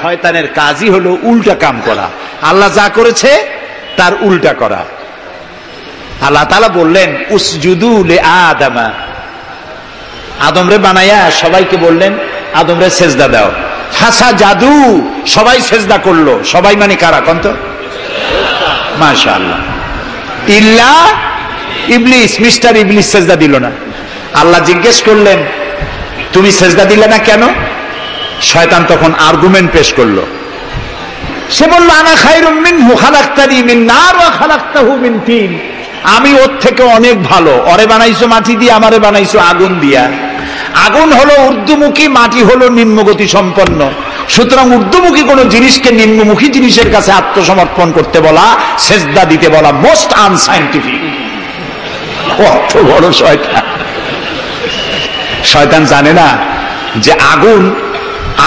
শয়তানের কাজই হলো উল্টা কাম করা, আল্লাহ যা করেছে তার উল্টা করা। আল্লাহ তাআলা বললেন উসজুদু লি আদামা, আদমরে বানায়া সবাইকে বললেন আদমরে সেজদা দাও। ফাসাজাদু, সবাই সেজদা করলো। সবাই মানে কারা কোন তো? মাশাআল্লাহ। ইল্লা ইবলিস, মিস্টার ইবলিস সেজদা দিল না। আল্লাহ জিজ্ঞেস করলেন তুমি সেজদা দিলে না কেন? শয়তান তখন আর্গুমেন্ট পেশ করলো। সে বলল আনা খায়রুম মিনহু খালাকতানি মিন নার ওয়া খালাকতাহু মিন তিন, আমি ওর থেকে অনেক ভালো। ওরে বানাইছো মাটি দিয়ে, আমারে বানাইছো আগুন দিয়া। আগুন হলো ঊর্ধ্বমুখী, মাটি হলো নিম্নগতি সম্পন্ন। সুতরাং ঊর্ধ্বমুখী কোন জিনিসকে নিম্নমুখী জিনিসের কাছে আত্মসমর্পণ করতে বলা, সেজদা দিতে বলা মোস্ট আনসাইন্টিফিক। কত বড় শয়তান! শয়তান জানে না যে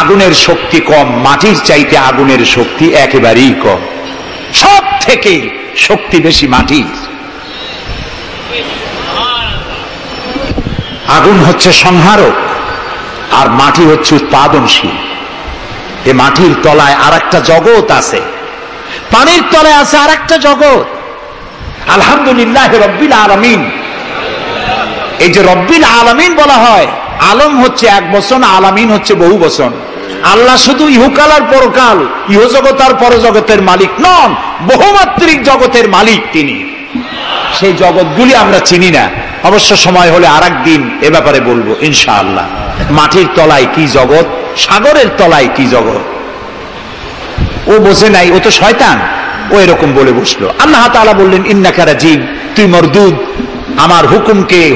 আগুনের শক্তি কম, মাটির চাইতে আগুনের শক্তি একেবারেই কম। সব থেকে শক্তি বেশি মাটির। আগুন হচ্ছে সংহারক আর মাটি হচ্ছে উৎপাদনশীল। এ মাটির তলায় আর একটা জগৎ আছে, পানির তলায় আছে আর একটা জগৎ। আলহামদুলিল্লাহ রব্বিল আলামিন। এই যে রব্বিল আলামিন বলা হয়, আলম হচ্ছে এক বচন, আলামিন হচ্ছে বহু বচন। আল্লাহ শুধু ইহকাল আর পরকাল, ইহজগৎ আর পরজগতের মালিক নন, বহুমাত্রিক জগতের মালিক তিনি। সেই জগৎগুলি আমরা চিনি না। অবশ্য সময় হলে আর একদিন এ ব্যাপারে বলবো ইনশাআল্লাহ। মাটির তলায় কি জগৎ, সাগরের তলায় কি জগৎ, ও বোঝে নাই, ও তো শয়তান। ও এরকম বলে বসলো। আল্লাহ তাআলা বললেন ইন্নাকা রাজিম, তুই মরদুদ, আমার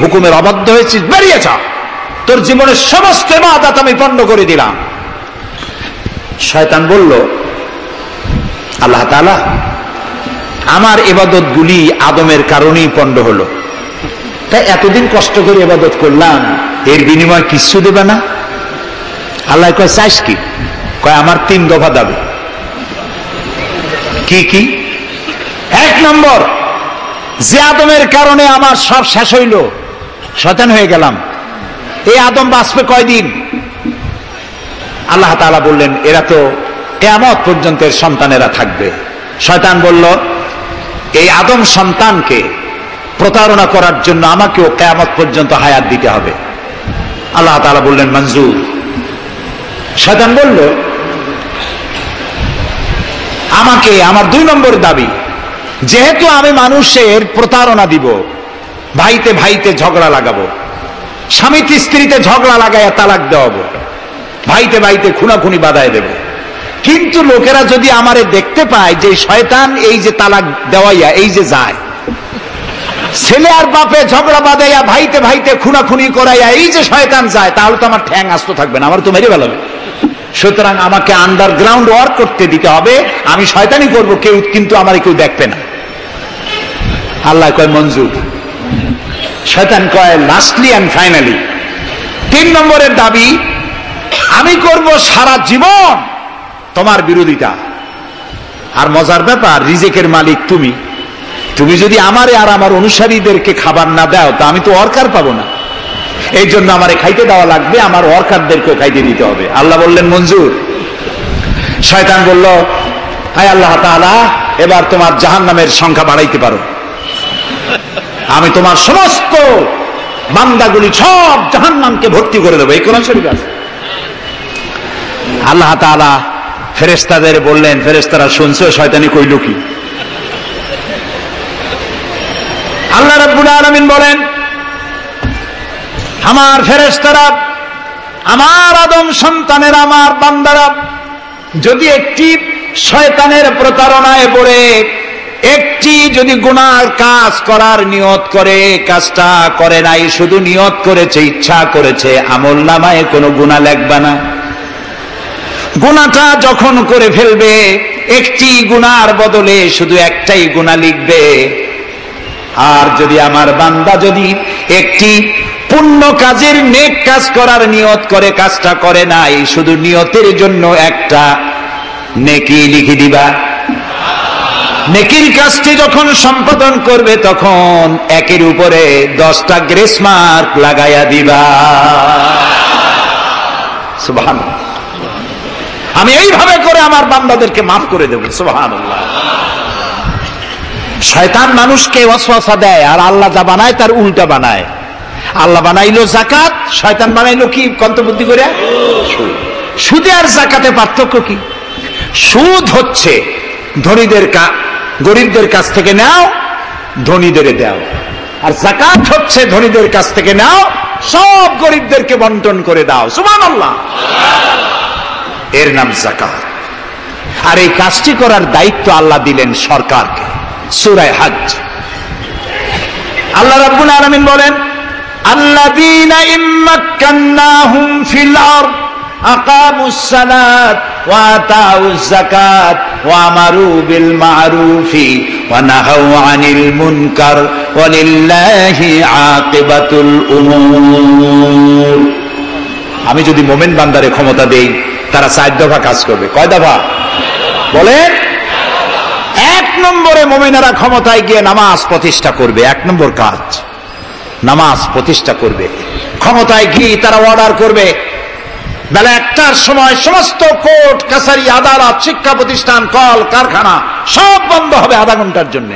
হুকুমের অবাধ্য হয়েছিস, বেরিয়ে যা, তোর জীবনের সমস্ত ইবাদত আমি পণ্ড করে দিলাম। শয়তান বলল আল্লাহ তাআলা আমার ইবাদত গুলি আদমের কারণেই পণ্ড হলো, তাই এতদিন কষ্ট করে ইবাদত করলাম, এর বিনিময় কিছু দেবে না? আল্লাহ কয় চাইস কি? কয় আমার 3 দফা দাবি। কি কি? 1 নম্বর, যে আদমের কারণে আমার সব শেষ হইল, শয়তান হয়ে গেলাম, এই আদম বাঁচবে কয়দিন? আল্লাহ তাআলা বললেন এরা তো কিয়ামত পর্যন্ত সন্তানেরা থাকবে। শয়তান বলল এই আদম সন্তানকে প্রতারণা করার জন্য আমাকেও কিয়ামত পর্যন্ত হায়াত দিতে হবে। আল্লাহ তাআলা বললেন মঞ্জুর। শয়তান বলল আমাকে আমার 2 নম্বর দাবি, যেহেতু আমি মানুষের প্রতারণা দিব, ভাইতে ভাইতে ঝগড়া লাগাবো, স্বামীতে স্ত্রীতে ঝগড়া লাগাইয়া তালাক দেওয়াবো, ভাইতে ভাইতে খুনাখুনি বাধায় দেব, কিন্তু লোকেরা যদি আমারে দেখতে পায় যে শয়তান এই যে তালাক দেওয়াইয়া এই যে যায়, ছেলে আর বাপে ঝগড়া বাঁধাইয়া ভাইতে ভাইতে খুনাখুনি করাইয়া এই যে শয়তান যায়, তাহলে তো আমার ঠ্যাং আস্ত থাকবে না, আমার তো মেরে ফেলাবে। সুতরাং আমাকে আন্ডারগ্রাউন্ড ওয়ার্ক করতে দিতে হবে, আমি শয়তানি করবো কেউ, কিন্তু আমার কেউ দেখবে না। আল্লাহ কয় মঞ্জুর। শয়তান কয় লাস্টলি এন্ড ফাইনালি 3 নম্বরের দাবি, আমি করব সারা জীবন তোমার বিরোধিতা। আর মজার ব্যাপার, রিজিকের মালিক তুমি, তুমি যদি আমারে আর আমার অনুসারীদেরকে খাবার না দাও তা আমি তো ওয়ার্কার পাবো না, এই জন্য আমারে খাইতে দেওয়া লাগবে, আমার ওয়ার্কারদেরকেও খাইতে দিতে হবে। আল্লাহ বললেন মঞ্জুর। শয়তান বলল হায় আল্লাহ তাআলা, এবার তোমার জাহান্নামের সংখ্যা বাড়াইতে পারো, আমি তোমার সমস্ত বান্দাগুলি সব জাহান্নামকে ভর্তি করে দেবো। এই কোরআন শরীফ আছে। আল্লাহ তাআলা ফেরেশতাদের বললেন, ফেরেশতারা শুনছে শয়তানি কইল কি? আল্লাহ রাব্বুল আলামিন বলেন আমার ফেরেশতারা, আমার আদম সন্তানের, আমার বান্দারা যদি একটি শয়তানের প্রতারণায় পড়ে একটি যদি গুনার কাজ করার নিয়ত করে, কাজটা করে নাই, শুধু নিয়ত করেছে, ইচ্ছা করেছে, আমলনামায় কোনো গুনাহ লিখবে না। গুনাহটা যখন করে ফেলবে, একটি গুনার বদলে শুধু একটাই গুনাহ লিখবে। আর যদি আমার বান্দা যদি একটি পুণ্য কাজের, নেক কাজ করার নিয়ত করে, কাজটা করে নাই, শুধু নিয়তের জন্য একটা নেকি লিখে দিবা। নেকির কাজটি যখন সম্পাদন করবে তখন একের উপরে 10টা গ্রেস মার্ক লাগাইয়া দিবা। সুবহানাল্লাহ। আমি এইভাবে করে আমার বান্দাদেরকে মাফ করে দেব। সুবহানাল্লাহ। শয়তান মানুষকে ওয়াসওয়াসা দেয়, আর আল্লাহ যা বানায় তার উল্টা বানায়। আল্লাহ বানাইলো জাকাত, শয়তান বানাইলো কি কন্তবুদ্ধি করে? সুদে আর জাকাতে পার্থক্য কি? সুদ হচ্ছে ধনীদের গরিবদের কাছ থেকে নাও, ধনীদের দাও, আর জাকাত হচ্ছে ধনীদের কাছ থেকে নাও, সব গরিবদেরকে বন্টন করে দাও। সুবহানাল্লাহ। এর নাম জাকাত। আর এই কাজটি করার দায়িত্ব আল্লাহ দিলেন সরকারকে। সূরা হজ আল্লাহ রাব্বুল আলামিন বলেন, আল্লাযীনা ইম্মাক্কান্নাহুম ফিল আরদ আকামুস সালাত ওয়া আতাউজ যাকাত ওয়া আমারু বিল মা'রুফি ওয়া নাহাউ আনিল মুনকার ওয়া লিল্লাহি আকিবাতুল উমুর। আমি যদি মুমিন বান্দারে ক্ষমতা দেই, তারা 4 দফা কাজ করবে। কয় দফা বলেন? 1 নম্বরে মুমিনেরা ক্ষমতায় গিয়ে নামাজ প্রতিষ্ঠা করবে। 1 নম্বর কাজ নামাজ প্রতিষ্ঠা করবে। ক্ষমতায় গিয়ে তারা অর্ডার করবে, বেলা 1টার সময় সমস্ত কোর্ট কাছারি আদালত শিক্ষা প্রতিষ্ঠান কল কারখানা সব বন্ধ হবে আধা ঘন্টার জন্য।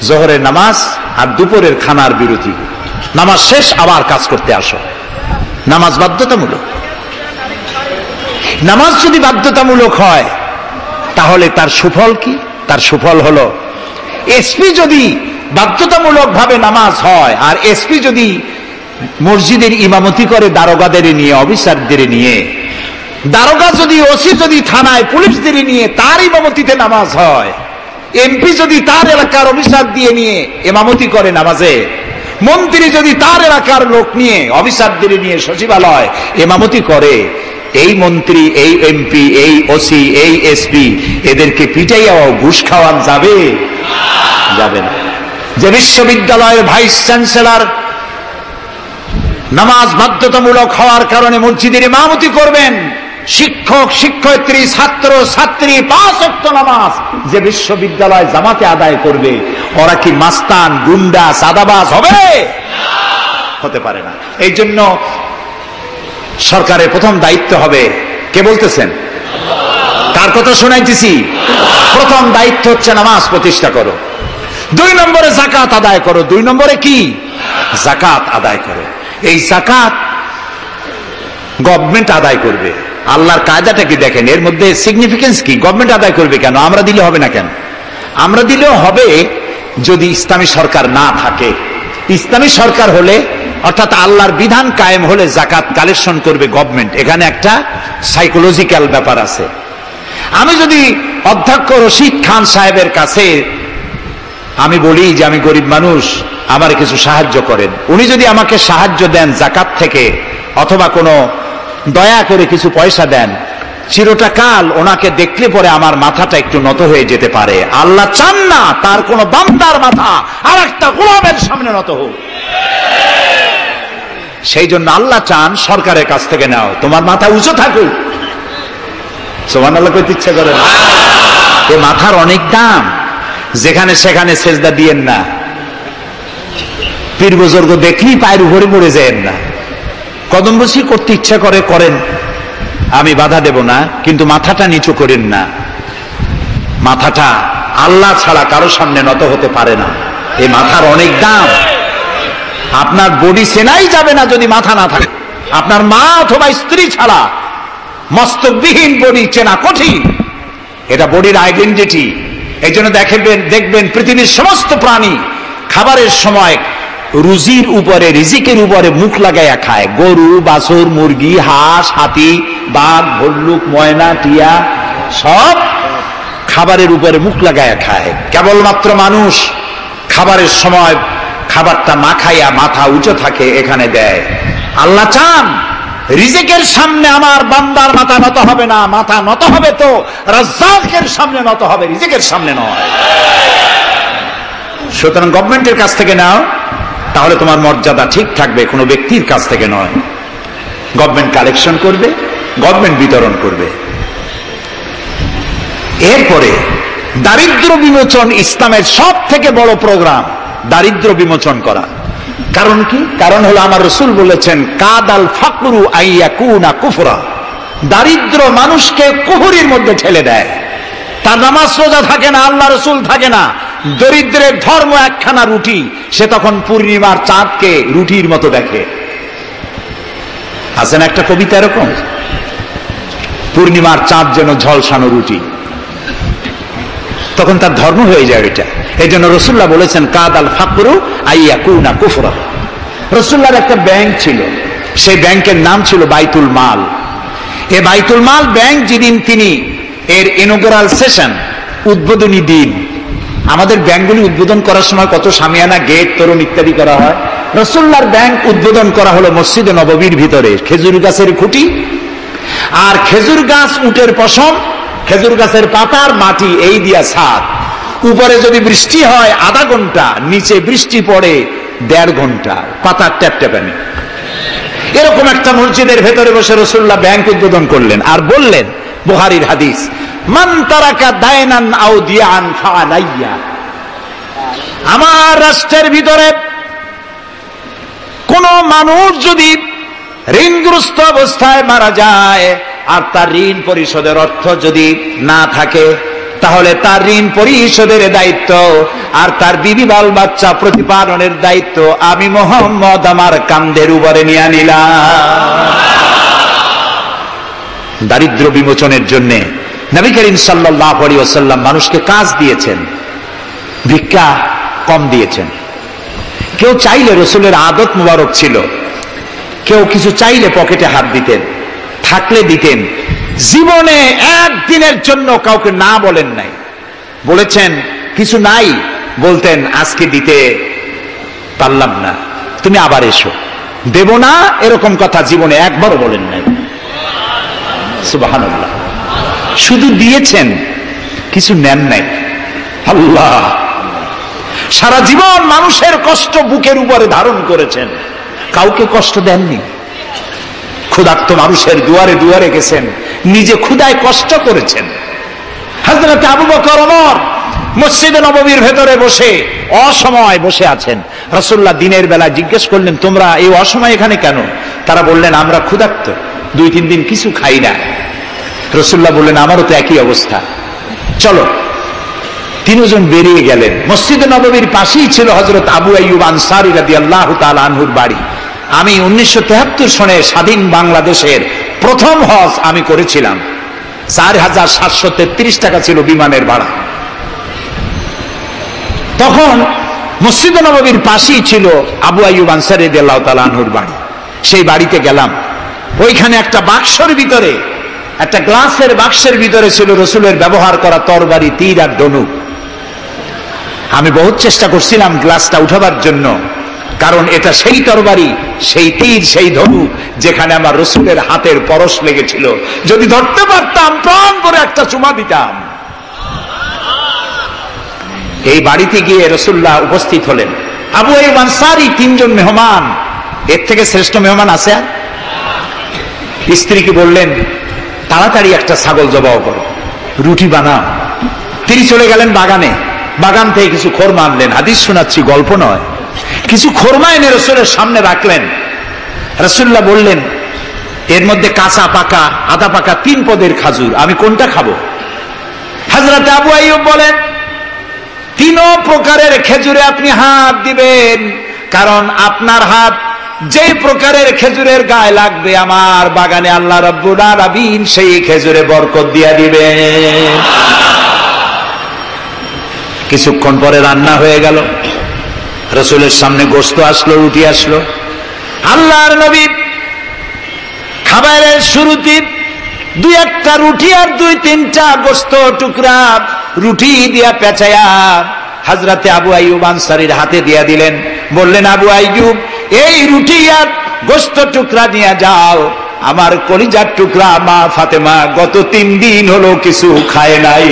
জোহরের নামাজ আর দুপুরের খানার বিরতি। নামাজ শেষ, আবার কাজ করতে আসো। নামাজ বাধ্যতামূলক। নামাজ যদি বাধ্যতামূলক হয় তাহলে তার সুফল কি? তার সুফল হলো, এসপি যদি বাধ্যতামূলক ভাবে নামাজ হয়, আর এসপি যদি মসজিদের ইমামতি করে দারোগাদের নিয়ে, অফিসারদের নিয়ে, দারোগা যদি, ওসি যদি থানায় পুলিশদের নিয়ে তার ইমামতিতে নামাজ হয়, এমপি যদি তার এলাকার অফিসার দিয়ে নিয়ে ইমামতি করে নামাজে, মন্ত্রী যদি তার এলাকার লোক নিয়ে অফিসারদের নিয়ে সচিবালয় ইমামতি করে, এই মন্ত্রী, এই এমপি, এই ওসি, এই এসপি এদেরকে পিটাইয়া ঘুষ খাওয়ান যাবে? যাবে না। যে বিশ্ববিদ্যালয়ের ভাইস চ্যান্সেলর নামাজ বাধ্যতামূলক হওয়ার কারণে মসজিদের ইমামতি করবেন, শিক্ষক, শিক্ষয়িত্রী, ছাত্র, ছাত্রী 5 ওয়াক্ত নামাজ যে বিশ্ববিদ্যালয় জামাতে আদায় করবে, ওরা কি মাস্তান, গুন্ডা, সাদাবাজ হবে? হতে পারে না। এই জন্য সরকারের প্রথম দায়িত্ব হবে, কে বলতেছেন? কার কথা শোনাইতেছি? প্রথম দায়িত্ব হচ্ছে নামাজ প্রতিষ্ঠা করো। 2 নম্বরে যাকাত আদায় করো। 2 নম্বরে কি? যাকাত আদায় করো। এই যাকাত গভর্নমেন্ট আদায় করবে। আল্লাহর কায়দাটা কি দেখেন, এর মধ্যে সিগনিফিকেন্স কি? গভর্নমেন্ট আদায় করবে কেন? আমরা দিলে হবে না কেন? আমরা দিলেও হবে যদি ইসলামী সরকার না থাকে। ইসলামী সরকার হলে, অর্থাৎ আল্লাহর বিধান কায়েম হলে যাকাত কালেকশন করবে গভর্নমেন্ট। এখানে একটা সাইকোলজিক্যাল ব্যাপার আছে। আমি যদি অধ্যক্ষ রশিদ খান সাহেবের কাছে আমি বলি যে আমি গরিব মানুষ, আমার কিছু সাহায্য করেন, উনি যদি আমাকে সাহায্য দেন যাকাত থেকে, অথবা কোনো দয়া করে কিছু পয়সা দেন, চিরটা কাল ওনাকে দেখলে পরে আমার মাথাটা একটু নত হয়ে যেতে পারে। আল্লাহ চান না তার কোন বান্দার মাথা আর একটা গোলামের সামনে নত হোক। সেই জন্য আল্লাহ চান সরকারের কাছ থেকে নাও, তোমার মাথা উঁচু থাকুক। সুবহানাল্লাহ কইতে ইচ্ছা করে না? এ মাথার অনেক দাম। যেখানে সেখানে সেজদা দিয়েন না। পীর বুজুর্গ দেখলেই পায়ের উপরে পড়ে যায়েন না। কদম বসি করতে ইচ্ছা করে করেন, আমি বাধা দেব না, কিন্তু মাথাটা নিচু করেন না। মাথাটা আল্লাহ ছাড়া কারো সামনে নত হতে পারে না। এই মাথার অনেক দাম। আপনার বডি চেনাই যাবে না যদি মাথা না থাকে। আপনার মা অথবা স্ত্রী ছাড়া মস্তকবিহীন বডি চেনা কঠিন। এটা বডির আইডেন্টিটি। এই জন্য দেখবেন পৃথিবীর সমস্ত প্রাণী খাবারের সময় রুজির উপরে, রিজিকের উপরে মুখ লাগাইয়া খায়। গরু, বাছুর, মুরগি, হাঁস, হাতি, বাঘ, ভল্লুক, ময়না, টিয়া সব খাবারের উপরে মুখ লাগাইয়া খায়। কেবলমাত্র মানুষ খাবারের সময় খাবারটা মাখাইয়া মাথা উঁচু থাকে এখানে দেয়। আল্লাহ চান রিজিকের সামনে আমার বান্দার মাথা নত হবে না। মাথা নত হবে তো রাজ্জাকের সামনে নত হবে, রিজিকের সামনে নয়। সুতরাং গভর্নমেন্টের কাছ থেকে নাও, তাহলে তোমার মর্যাদা ঠিক থাকবে, কোনো ব্যক্তির কাছ থেকে নয়। গভর্নমেন্ট কালেকশন করবে, গভর্নমেন্ট বিতরণ করবে। এরপরে দারিদ্র বিমোচন ইসলামের সব থেকে বড় প্রোগ্রাম, দারিদ্র বিমোচন করা। কারণ কি? কারণ হলো আমার রাসূল বলেছেন, কাদাল ফাকরু আইয়াকুনা কুফরা। দারিদ্র মানুষকে কুহুরির মধ্যে ঠেলে দেয়। তার নামাজ রোজা থাকে না, আল্লাহ রসুল থাকে না, দরিদ্রের ধর্ম একখানা রুটি, সে তখন পূর্ণিমার চাঁদকে রুটির মতো দেখে। আছেন একটা কবিতা এরকম, পূর্ণিমার চাঁদ যেন ঝলসানো রুটি, তখন তার ধর্ম হয়ে যায় এটা। এই জন্য রসুল্লাহ বলেছেন কাদাল ফাকরু আইয়াকুনা কুফরা। রসুল্লাহর একটা ব্যাংক ছিল, সেই ব্যাংকের নাম ছিল বাইতুল মাল। এই বাইতুল মাল ব্যাংক যেদিন তিনি এর ইনগুরাল সেশন, উদ্বোধনী দিন, আমাদের ব্যাংকগুলি উদ্বোধন করার সময় কত সামিয়ানা, গেট, তোরণ ইত্যাদি করা হয়। রসুল্লাহর ব্যাংক উদ্বোধন করা হলো মসজিদে নববীর ভিতরে, খেজুর গাছের খুঁটি আর খেজুর গাছ, উটের পশম, খেজুর গাছের পাতার মাটি, এই দিয়া ছাদ। উপরে যদি বৃষ্টি হয় আধা ঘন্টা, নিচে বৃষ্টি পড়ে 1.5 ঘন্টা, পাতার ট্যাপট্যাপানি। এরকম একটা মসজিদের ভেতরে বসে রসুল্লাহ ব্যাংক উদ্বোধন করলেন আর বললেন, বুখারীর হাদিস, মান তারাকা দায়নান আও দিয়ান ফাআলাইয়া। আমার রাষ্ট্রের ভিতরে কোন মানুষ যদি ঋণগ্রস্ত অবস্থায় মারা যায় আর তার ঋণ পরিশোধের অর্থ যদি না থাকে, তাহলে তার ঋণ পরিশোধের দায়িত্ব আর তার বিবি বাল বাচ্চা প্রতিপালনের দায়িত্ব আমি মুহাম্মদ আমার কাঁধের উপরে নিয়ে নিলাম। দারিদ্র বিমোচনের জন্য নবী করিম সাল্লাল্লাহু আলাইহি ওয়াসাল্লাম মানুষকে কাজ দিয়েছেন, ভিক্ষা কম দিয়েছেন। কেউ চাইলে, রসুলের আদত মুবারক ছিল, কেউ কিছু চাইলে পকেটে হাত দিতেন, থাকলে দিতেন। জীবনে একদিনের জন্য কাউকে না বলেন নাই। বলেছেন কিছু নাই, বলতেন আজকে দিতে পারলাম না, তুমি আবার এসো, দেব না, এরকম কথা জীবনে একবারও বলেন নাই। সুবহানাল্লাহ। শুধু দিয়েছেন, কিছু নেন নাই। আল্লাহ, সারা জীবন মানুষের কষ্ট বুকের উপরে ধারণ করেছেন, কাউকে কষ্ট দেননি। ক্ষুধার্ত মানুষের দুয়ারে দুয়ারে গেছেন, নিজে ক্ষুধায় কষ্ট করেছেন। হযরত আবু বকর, ওমর মসজিদে নববীর ভেতরে বসে অসময় বসে আছেন। রাসূলুল্লাহ দিনের বেলা জিজ্ঞেস করলেন, তোমরা এই অসময় এখানে কেন? তারা বললেন, আমরা ক্ষুধার্ত, 2-3 দিন কিছু খাই না। রাসূলুল্লাহ বললেন, আমারও তো একই অবস্থা, চলো। 3 জন বেরিয়ে গেলেন। মসজিদে নববীর পাশেই ছিল হযরত আবু আইয়ুব আনসারী রাদিয়াল্লাহু তাআলা আনহুর বাড়ি। আমি 1973 সনে স্বাধীন বাংলাদেশের প্রথম হজ আমি করেছিলাম। 4733 টাকা ছিল বিমানের ভাড়া। তখন মসজিদে নববীর পাশেই ছিল আবু আইয়ুব আনসারী রাদিয়াল্লাহু তাআলা আনহুর বাড়ি। সেই বাড়িতে গেলাম, ওইখানে একটা বাক্সের ভিতরে, একটা গ্লাসের বাক্সের ভিতরে ছিল রসুলের ব্যবহার করা তরবারি, তীর আর ধনুক। আমি বহুত চেষ্টা করছিলাম গ্লাসটা উঠাবার জন্য, কারণ এটা সেই তরবারি, সেই তীর, সেই ধনুক যেখানে আমার রসুলের হাতের পরশ লেগেছিল। যদি ধরতে পারতাম প্রাণ করে একটা চুমা দিতাম। এই বাড়িতে গিয়ে রাসূলুল্লাহ উপস্থিত হলেন। আবু আইয়ুব আনসারী 3 জন মেহমান, এর থেকে শ্রেষ্ঠ মেহমান আছে? স্ত্রীকে বললেন, তাড়াতাড়ি একটা ছাগল জবাই করো, রুটি বানাও। তিনি চলে গেলেন বাগানে, বাগান থেকে কিছু খোরমা আনলেন। হাদিস শোনাচ্ছি, গল্প নয়। কিছু খোরমা এনে রসুলের সামনে রাখলেন। রাসূলুল্লাহ বললেন, এর মধ্যে কাঁচা পাকা, আধা পাকা 3 পদের খাজুর, আমি কোনটা খাবো? হযরত আবু আইয়ুব বলেন, 3 প্রকারের খেজুরে আপনি হাত দিবেন, কারণ আপনার হাত যে প্রকারের খেজুরের গায়ে লাগবে আমার বাগানে আল্লাহ রাব্বুল আলামিন সেই খেজুরে বরকত দিয়া দিবেন। কিছুক্ষণ পরে রান্না হয়ে গেল, রাসূলের সামনে গোশত আসলো, রুটি আসলো। আল্লাহর নবী খাবারের শুরুতে 2-1টা রুটি আর 2-3টা গোশত টুকরা রুটি দিয়া পেঁচায়া হযরতে আবু আইয়ুব আনসারীর হাতে দিয়া দিলেন। বললেন, আবু আইয়ুব, এই রুটি আর গোশত টুকরা নিয়ে যাও, আমার কলিজার টুকরা মা ফাতেমা গত 3 দিন হলো কিছু খায় নাই।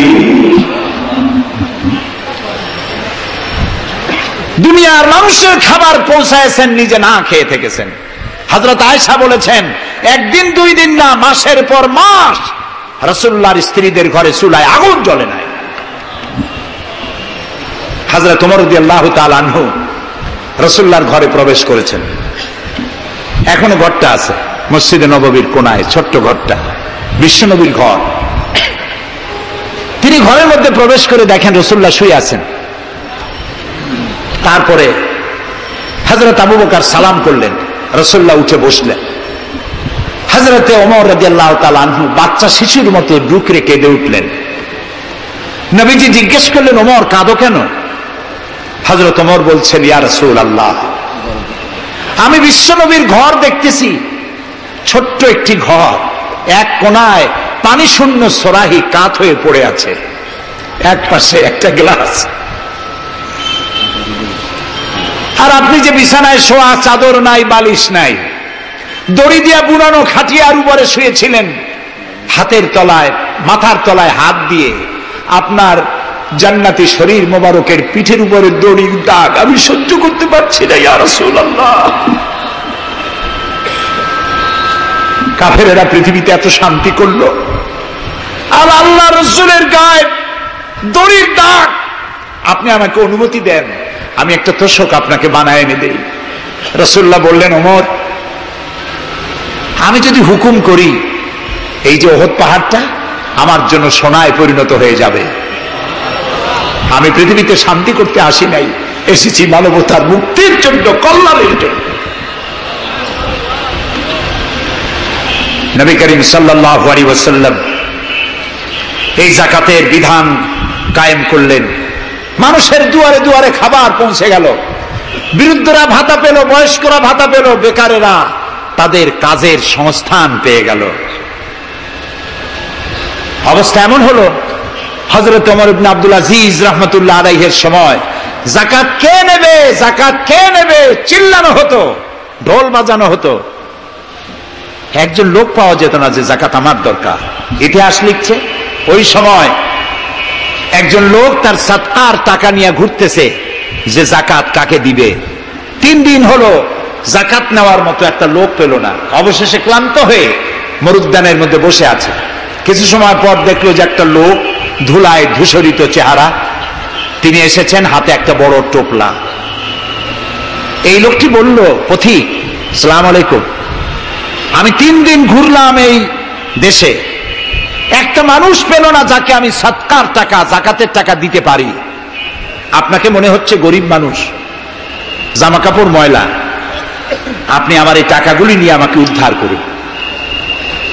দুনিয়ার মানুষের খাবার পৌঁছায়ছেন, নিজে না খেয়ে থেকেছেন। হযরত আয়েশা বলেছেন, 1 দিন 2 দিন না, মাসের পর মাস রাসূলুল্লাহর স্ত্রীদের ঘরে চুলায় আগুন জ্বলে নাই। হযরত ওমর রাদিয়াল্লাহু তাআলা আনহু রাসূলুল্লাহর ঘরে প্রবেশ করেছেন, এখনো ঘরটা আছে। মসজিদে নববীর কোনায় ছোট্ট ঘরটা, বিশ্বনবীর ঘর। তিনি ঘরের মধ্যে প্রবেশ করে দেখেন রাসূলুল্লাহ শুয়ে আছেন। তারপরে হযরত আবু বকর সালাম করলেন, রাসূলুল্লাহ উঠে বসলেন। হযরত ওমর রাদিয়াল্লাহু তাআলা আনহু বাচ্চা শিশুর মতো ডুকরে কেঁদে উঠলেন। নবীজি জিজ্ঞেস করলেন, ওমর কাঁদো কেন? হযরত ওমর বলছেন, ইয়া রাসূলুল্লাহ, আমি বিশ্বনবীর ঘর দেখতেছি, ছোট্ট একটি ঘর, এক কোনায় পানি শূন্য সরাহি কাত হয়ে পড়ে আছে, এক পাশে একটা গ্লাস, আর আপনি যে বিছানায় শোয়া, চাদর নাই, বালিশ নাই, দড়ি দিয়া বুনানো খাটিয়ার উপরে শুয়েছিলেন, হাতের তলায়, মাথার তলায় হাত দিয়ে আপনার জান্নাতি শরীর মোবারকের পিঠের উপরে দড়ির দাগ আমি সহ্য করতে পারছি না ইয়া রাসূলুল্লাহ। কাফেরেরা পৃথিবীতে এত শান্তি করলো, আর আল্লাহ রাসূলের গায়ে দড়ির দাগ, আপনি আমাকে অনুমতি দেন, আমি একটা তোষক আপনাকে বানায় এনে দেই। রাসূলুল্লাহ বললেন, ওমর, আমি যদি হুকুম করি, এই যে ওহদ পাহাড়টা আমার জন্য সোনায় পরিণত হয়ে যাবে। আমি পৃথিবীতে শান্তি করতে আসি নাই, এসেছি মানবতার মুক্তির জন্য, কল্যাণের জন্য। নবী করিম সাল্লাল্লাহু আলাইহি ওয়াসাল্লাম এই যাকাতের বিধান কায়েম করলেন। মানুষের দুয়ারে দুয়ারে খাবার পৌঁছে গেল, বৃদ্ধরা ভাতা পেল, বয়স্করা ভাতা পেল, বেকারেরা তাদের কাজের সংস্থান পেয়ে গেল। অবস্থা এমন হলো, হযরত ওমর ইবনে আব্দুল আজিজ রাহমাতুল্লাহ আলাইহির সময় যাকাত কে নেবে, যাকাত কে নেবে চিল্লানো হতো, ঢোল বাজানো হতো। একজন লোক পাওয়া যেত না যে যাকাত আমার দরকার। ইতিহাস লিখছে, ওই সময় একজন লোক তার সাদকার টাকা নিয়ে ঘুরতেছে যে যাকাত কাকে দিবে। 3 দিন হলো যাকাত নেওয়ার মতো একটা লোক পেল না। অবশেষে ক্লান্ত হয়ে মরুদ্যানের মধ্যে বসে আছে। কিছু সময় পর দেখলো যে একটা লোক, ধুলায় ধূসরিত চেহারা, তিনি এসেছেন, হাতে একটা বড় টোপলা। এই লোকটি বলল, পথিক, আসসালামু আলাইকুম, আমি 3 দিন ঘুরলাম এই দেশে, একটা মানুষ পেল না যাকে আমি সদকার টাকা, যাকাতের টাকা দিতে পারি। আপনাকে মনে হচ্ছে গরিব মানুষ, জামা কাপড় ময়লা, আপনি আমার এই টাকাগুলি নিয়ে আমাকে উদ্ধার করুন।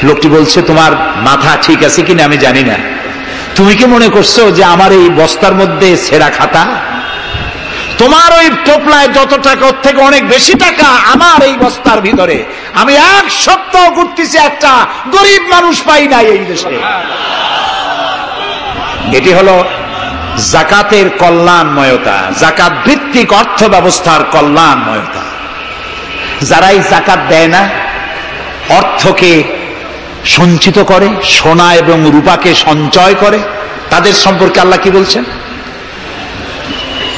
লোকটি বলছে, তোমার মাথা ঠিক আছে কিনা আমি জানি না, তুমি কি মনে করছো যে আমার এই বস্তার মধ্যে ছেঁড়া খাতা? তোমার ওই টোপলায় যত টাকা, ওর থেকে অনেক বেশি টাকা আমার এই বস্তার ভিতরে। আমি 1 সপ্তাহ ঘুরতেছি, একটা গরিব মানুষ পাই নাই এই দেশে। এটি হলো যাকাতের কল্যাণময়তা, যাকাত ভিত্তিক অর্থ ব্যবস্থার কল্যাণময়তা। যারাই যাকাত দেয় না, অর্থকে সঞ্চিত করে, সোনা এবং রূপাকে সঞ্চয় করে, তাদের সম্পর্কে আল্লাহ কি বলছেন?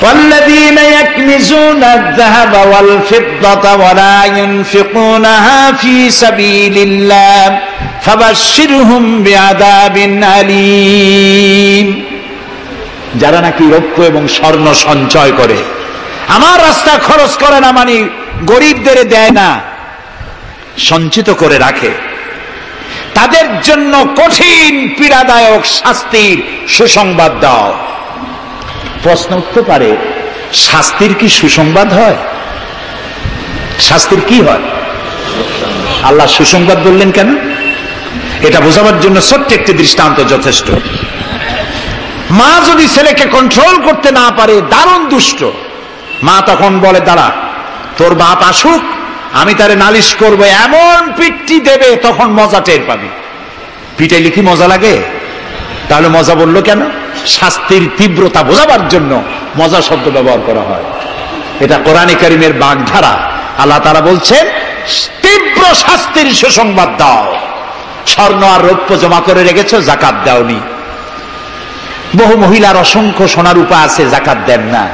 والذين يكنزون الذهب والفضة ولا ينفقونها في سبيل الله فبشرهم بعذاب أليم। যারা নাকি রৌপ্য এবং স্বর্ণ সঞ্চয় করে, আমার রাস্তা খরচ করে না, মানে গরিবদের দেয় না, সঞ্চিত করে রাখে, তাদের জন্য কঠিন পীড়াদায়ক শাস্তির সুসংবাদ দাও। প্রশ্ন উঠতে পারে, শাস্তির কি সুসংবাদ হয়? শাস্তির কি হয়? আল্লাহ সুসংবাদ বললেন কেন? এটা বোঝাবার জন্য ছোট্ট একটি দৃষ্টান্ত যথেষ্ট। মা যদি ছেলেকে কন্ট্রোল করতে না পারে, দারুণ দুষ্ট, মা তখন বলে, দাঁড়া, তোর বাপ আসুক, আমি তারে নালিশ করব, এমন পিটটি দেবে, তখন মজা টের পাবি। পিটাইলে কি মজা লাগে? তাহলে মজা বললো কেন? শাস্তির তীব্রতা বোঝাবার জন্য মজা শব্দ ব্যবহার করা হয়। এটা কোরআনে কারীমের বাগধারা। আল্লাহ তাআলা বলছেন, তীব্র শাস্তির সুসংবাদ দাও। স্বর্ণ আর রৌপ্য জমা করে রেখেছো, যাকাত দাওনি। বহু মহিলার অসংখ্য সোনা রূপা আছে, যাকাত দেন না।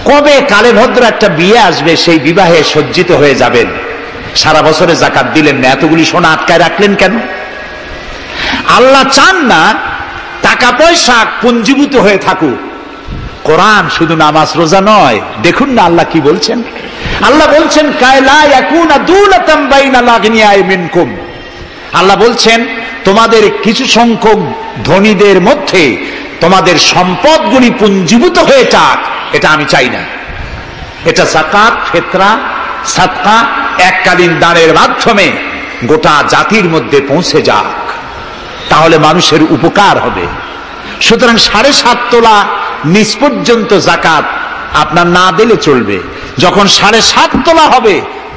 কবে কালে ভদ্র একটা বিয়ে আসবে, সেই বিবাহে সজ্জিত হয়ে যাবেন, সারা বছরে যাকাত দিলেন না, এতগুলি সোনা আটকায় রাখলেন কেন? আল্লাহ চান না টাকা পয়সা পুঞ্জীভূত হয়ে থাকুক। কোরআন শুধু নামাজ রোজা নয়, দেখুন না আল্লাহ কি বলছেন, আল্লাহ বলছেন কায়লা ইয়াকুনা দুলাতাম বাইনাল আগনিয়াই মিনকুম, আল্লাহ বলছেন তোমাদের কিছু সংখ্যক ধনীদের মধ্যে তোমাদের সম্পদগুলি পুঞ্জীভূত হয়ে যাক, এটা আমি চাই না। এটা যাকাত, ফিতরা, সাদকা এককালীন দানের মাধ্যমে গোটা জাতির মধ্যে পৌঁছে যাক, তাহলে মানুষের উপকার হবে। সুতরাং 7.5 তোলা নিচ পর্যন্ত যাকাত আপনার না দিলে চলবে। যখন 7.5 তোলা হবে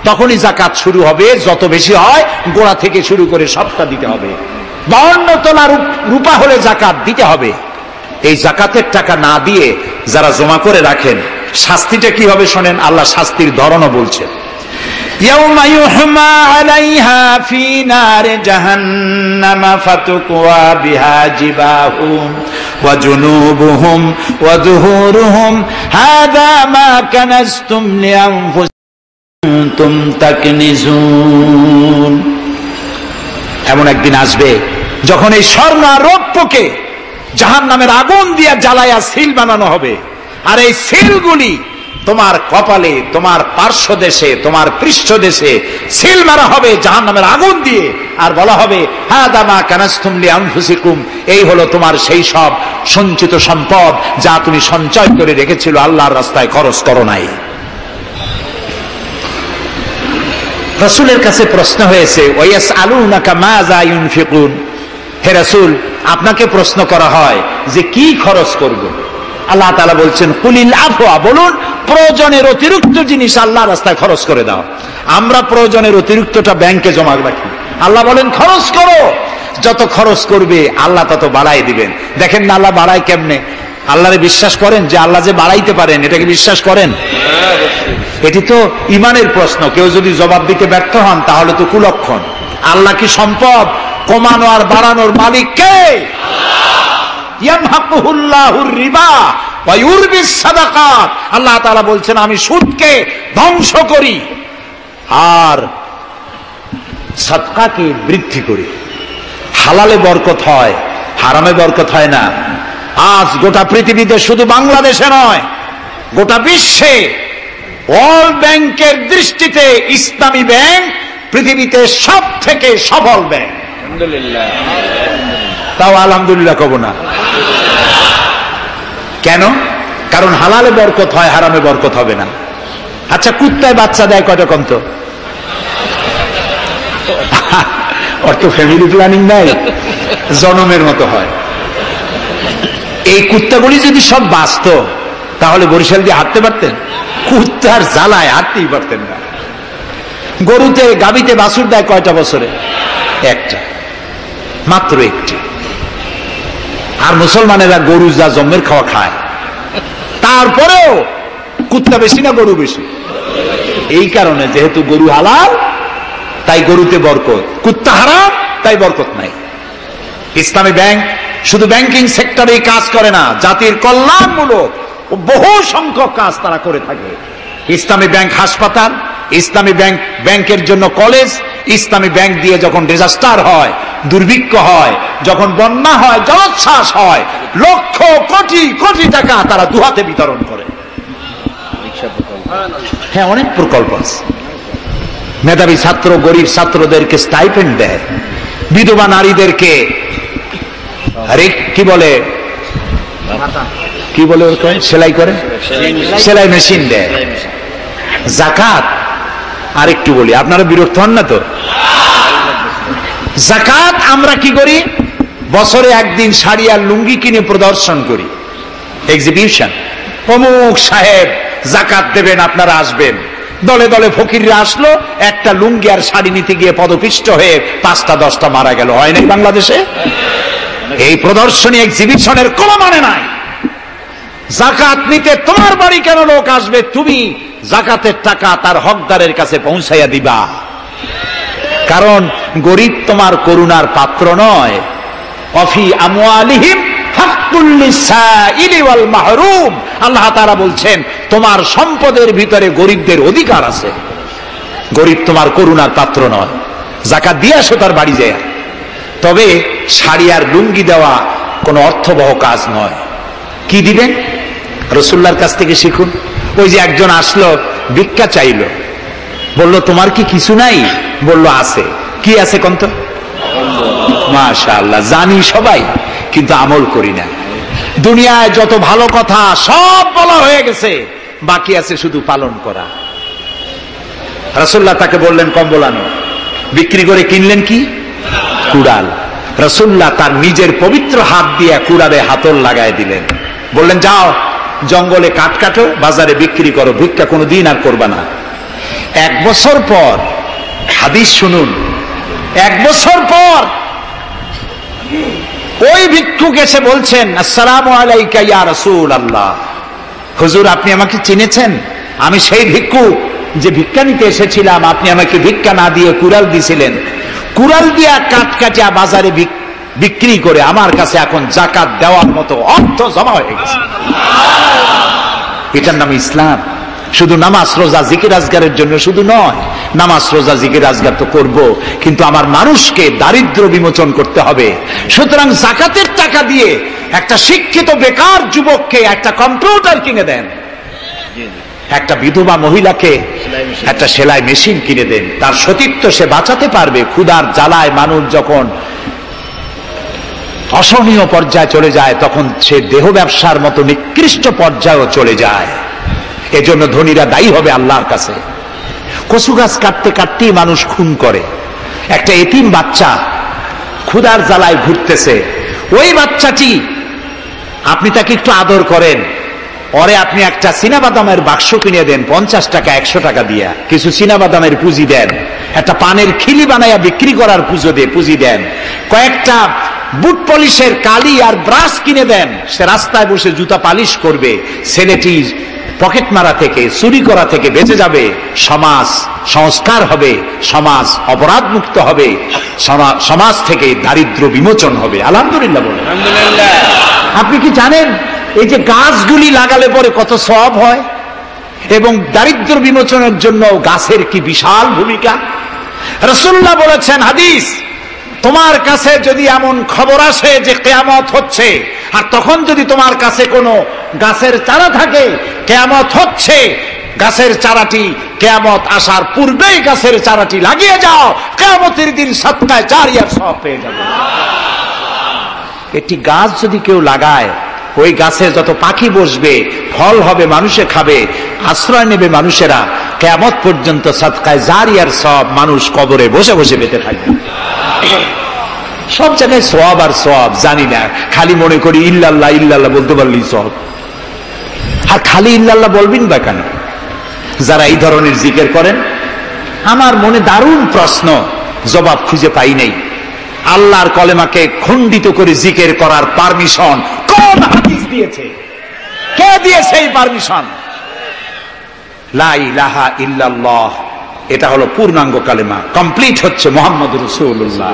তখনই যাকাত শুরু হবে। যত বেশি হয় গোড়া থেকে শুরু করে সবটা দিতে হবে। 52 তোলা রূপা হলে যাকাত দিতে হবে। এই যাকাতের টাকা না দিয়ে যারা জমা করে রাখেন, শাস্তিটা কি হবে শোনেন। আল্লাহ শাস্তির ধরনও বলছেন, ইয়াউমা ইউহমা আলাইহা ফি নারে জাহান্নাম ফাতুকওয়া বিহা জিবাহুম ওয়া জুনুবুহুম ওয়া যুহুরুহুম হাযা মা কানাজতুম লিআনফুসিকুম তাকনিজুন। এমন একদিন আসবে যখন এই স্বর্ণ আর রৌপ্যকে জাহান্নামের আগুন দিয়ে জ্বালায়া সিল বানানো হবে, আর এই সিলগুলি তোমার কপালে, তোমার পার্শ্বদেশে, তোমার পৃষ্ঠদেশে সিল মারা হবে জাহান্নামের আগুন দিয়ে, আর বলা হবে হাযা মা কানাজতুম লিআনফুসিকুম, এই হলো তোমার সেই সব সঞ্চিত সম্পদ যা তুমি সঞ্চয় করে রেখেছিল, আল্লাহর রাস্তায় খরচ করো নাই। রাসূলের কাছে প্রশ্ন হয়েছে ওয়ায়াসআলুনাকা মাযা ইউনফিকুন, হে রাসূল আপনাকে প্রশ্ন করা হয় যে কি খরচ করব। আল্লাহ তাআলা বলছেন কুলিল আফওয়া, বলুন প্রয়োজনের অতিরিক্ত জিনিস আল্লাহর রাস্তায় খরচ করে দাও। আমরা প্রয়োজনের অতিরিক্তটা ব্যাংকে জমা রাখি, আল্লাহ বলেন খরচ করো। যত খরচ করবে আল্লাহ তত বাড়াই দিবেন। দেখেন না আল্লাহ বাড়ায় কেমনে। আল্লাহরে বিশ্বাস করেন যে আল্লাহ যে বাড়াইতে পারেন, এটাকে বিশ্বাস করেন? এটি তো ইমানের প্রশ্ন। কেউ যদি জবাব দিতে ব্যর্থ হন তাহলে তো কুলক্ষণ। আল্লাহ কি সম্পদ কমানো আর বাড়ানোর মালিক কে? ইয়ামহাকুহুল্লাহুর রিবা ওয়া ইউরবিস সাদাকাত। আল্লাহ তাআলা বলছেন আমি সুদকে ধ্বংস করি আর সাদকাকে বৃদ্ধি করি। হালালে বরকত হয়, হারামে বরকত হয় না। আজ গোটা পৃথিবীতে, শুধু বাংলাদেশে নয়, গোটা বিশ্বে ওয়ার্ল্ড ব্যাংকের দৃষ্টিতে ইসলামী ব্যাংক পৃথিবীতে সব থেকে সফল ব্যাংক। আলহামদুলিল্লাহ। তাও আলহামদুলিল্লাহ কব না কেন? কারণ হালালে বরকত হয়, হারামে বরকত হবে না। আচ্ছা, কুত্তায় বাচ্চা দেয় কয়টা কন্ত? ওর তো ফ্যামিলি প্ল্যানিং নাই, জনমের মতো হয়। এই কুত্তাগুলি যদি সব বাঁচত তাহলে বরিশাল দিয়ে হাঁটতে পারতেন? কুত্তার জ্বালায় হাঁটতেই পারতেন না। গরুতে, গাভীতে বাছুর দেয় কয়টা বছরে? একটা, মাত্র একটি। আর মুসলমানেরা গরু যা জন্মের খাওয়া খায়, তারপরেও কুত্তা বেশি না গরু বেশি? এই কারণে যেহেতু গরু হালাল তাই গরুতে বরকত, কুত্তা হারাম তাই বরকত নাই। ইসলামী ব্যাংক শুধু ব্যাংকিং সেক্টরে কাজ করে না, জাতির কল্যাণমূলক বহু সংখ্যক কাজ তারা করে থাকে। ইসলামী ব্যাংক হাসপাতাল, ইসলামী ব্যাংক ব্যাংকের জন্য কলেজ, ইসলামী ব্যাংক দিয়ে যখন ডিজাস্টার হয়, দুর্ভিক্ষ হয়, যখন বন্যা হয়, জলোচ্ছ্বাস হয়, লক্ষ কোটি কোটি টাকা তারা দুহাতে বিতরণ করে। হ্যাঁ, অনেক প্রকল্প আছে। মেধাবী ছাত্র, গরিব ছাত্রদেরকে স্টাইপেন্ড দেয়, বিধবা নারীদেরকে কি বলে সেলাই করে, সেলাই মেশিন দেয়। যাকাত আর একটু বলি, আপনারা বিরক্ত হন না তো? যাকাত আমরা কি করি? বছরে একদিন শাড়ি আর লুঙ্গি কিনে প্রদর্শন করি, এক্সিবিশন। অমুক সাহেব যাকাত দেবেন, আপনারা আসবেন। দলে দলে ফকিররা আসলো, একটা লুঙ্গি আর শাড়ি নিতে গিয়ে পদপিষ্ট হয়ে 5টা 10টা মারা গেল। হয় নাই বাংলাদেশে? এই প্রদর্শনী এক্সিবিশনের কোনো মানে নাই। যাকাত নিতে তোমার বাড়ি কেন লোক আসবে? তুমি যাকাতের টাকা তার হকদারের কাছে পৌঁছাইয়া দিবা। কারণ গরিব তোমার করুণার পাত্র নয়। অফি আমওয়ালিহিম হাক্কুল লিসাইলি ওয়াল মাহরুম, আল্লাহ তাআলা বলছেন তোমার সম্পদের ভিতরে গরিবদের অধিকার আছে। গরিব তোমার করুণার পাত্র নয়। যাকাত দিয়ে আসো তার বাড়ি যায়। তবে শাড়ি আর লুঙ্গি দেওয়া কোনো অর্থবহ কাজ নয়। কি দিবেন? রাসূলুল্লাহর কাছ থেকে শিখুন। ওই যে একজন আসলো, ভিক্ষা চাইল। বলল তোমার কি কিছু নাই? বলল আছে। কি আছে কন্ত? মাশাআল্লাহ, জানি সবাই কিন্তু আমল করি না। দুনিয়ায় যত ভালো কথা সব বলা হয়ে গেছে, বাকি আছে শুধু পালন করা। রাসূলুল্লাহ তাকে বললেন কম্বল আনো। বিক্রি করে কিনলেন কি? কুড়াল। রাসূলুল্লাহ তার নিজের পবিত্র হাত দিয়ে কুড়ালে হাতল লাগায় দিলেন। বললেন যাও জঙ্গলে কাঠ কাটো, বাজারে বিক্রি করো, ভিক্ষা কোনোদিন আর করবা না। 1 বছর পর, হাদিস শুনুন, 1 বছর পর ওই ভিক্ষুক এসে বলছেন আসসালামু আলাইকা ইয়া রাসূলুল্লাহ, হুজুর আপনি আমাকে চিনেছেন? আমি সেই ভিক্ষুক যে ভিক্ষা নিতে এসেছিলাম, আপনি আমাকে ভিক্ষা না দিয়ে কুড়াল দিয়েছিলেন। কুড়াল দিয়া কাঠ কাটিয়া বাজারে বিক্রি করে আমার কাছে এখন যাকাত দেওয়ার মতো অর্থ জমা হয়ে গেছে। এটার নাম ইসলাম। শুধু নামাজ রোজা জিকির আজগারের জন্য শুধু নয়, নামাজ রোজা জিকির আজগার তো করব, কিন্তু আমার মানুষকে দারিদ্র বিমোচন করতে হবে। সুতরাং যাকাতের টাকা দিয়ে একটা শিক্ষিত বেকার যুবককে একটা কম্পিউটার কিনে দেন, একটা বিধবা মহিলাকে একটা সেলাই মেশিন কিনে দেন, তার সতীত্ব সে বাঁচাতে পারবে। ক্ষুধার জ্বালায় মানুষ যখন অসহনীয় পর্যায়ে চলে যায়, তখন সে দেহ ব্যবসার মতো নিকৃষ্ট পর্যায়েও চলে যায়। এজন্য ধনীরা দায়ী হবে আল্লাহর কাছে। কচু গাছ কাটতে কাটতেই মানুষ খুন করে। একটা এতিম বাচ্চা ক্ষুধার জ্বালায় ঘুরতেছে, ওই বাচ্চাটি আপনি তাকে একটু আদর করেন, ওরে আপনি একটা চীনাবাদামের বাক্স কিনে দেন 50 টাকা 100 টাকা দিয়া, কিছু চীনাবাদামের পুঁজি দেন, একটা পানের খিলি বানাইয়া বিক্রি করার পুঁজি দেন, কয়েকটা বুট পলিশের কালি আর ব্রাশ কিনে দেন, সে রাস্তায় বসে জুতা পালিশ করবে, ছেলেটি পকেট মারা থেকে চুরি করা থেকে বেঁচে যাবে, সমাজ সংস্কার হবে, সমাজ অপরাধ মুক্ত হবে, সমাজ থেকে দারিদ্র বিমোচন হবে। আলহামদুলিল্লাহ বলেন। আপনি কি জানেন এই যে গাছগুলি লাগালে পরে কত সওয়াব হয়, এবং দারিদ্র বিমোচনের জন্য গাছের কি বিশাল ভূমিকা। রাসূলুল্লাহ বলেছেন হাদিস, তোমার কাছে যদি এমন খবর আসে যে কিয়ামত হচ্ছে, আর তখন যদি তোমার কাছে কোনো গাছের চারা থাকে, কিয়ামত হচ্ছে, গাছের চারাটি কিয়ামত আসার পূর্বেই গাছের চারাটি লাগিয়ে যাও, কিয়ামতের দিন সৎকায় জারিয়ার সওয়াব পেয়ে যাবে। একটি গাছ যদি কেউ লাগায়, ওই গাছে যত পাখি বসবে, ফল হবে, মানুষে খাবে, আশ্রয় নেবে মানুষেরা, কিয়ামত পর্যন্ত সদকায়ে জারিয়ার সওয়াব মানুষ কবরে বসে বসে পেতে থাকবে। সব জায়গায় সওয়াব আর সওয়াব জানি না, খালি মনে করি ইল্লাল্লাহ ইল্লাল্লাহ বলতে পারলেই সওয়াব। আর খালি ইল্লাল্লাহ বলবেন বা কেন? যারা এই ধরনের জিকির করেন, আমার মনে দারুণ প্রশ্ন, জবাব খুঁজে পাই নাই। আল্লাহর কলেমাকে খণ্ডিত করে জিকির করার পারমিশন কোন হাদিস দিয়েছে? কে দিয়েছে এই পারমিশন? লা ইলাহা ইল্লাল্লাহ, এটা হলো পূর্ণাঙ্গ কালেমা, কমপ্লিট হচ্ছে মুহাম্মদুর রাসূলুল্লাহ।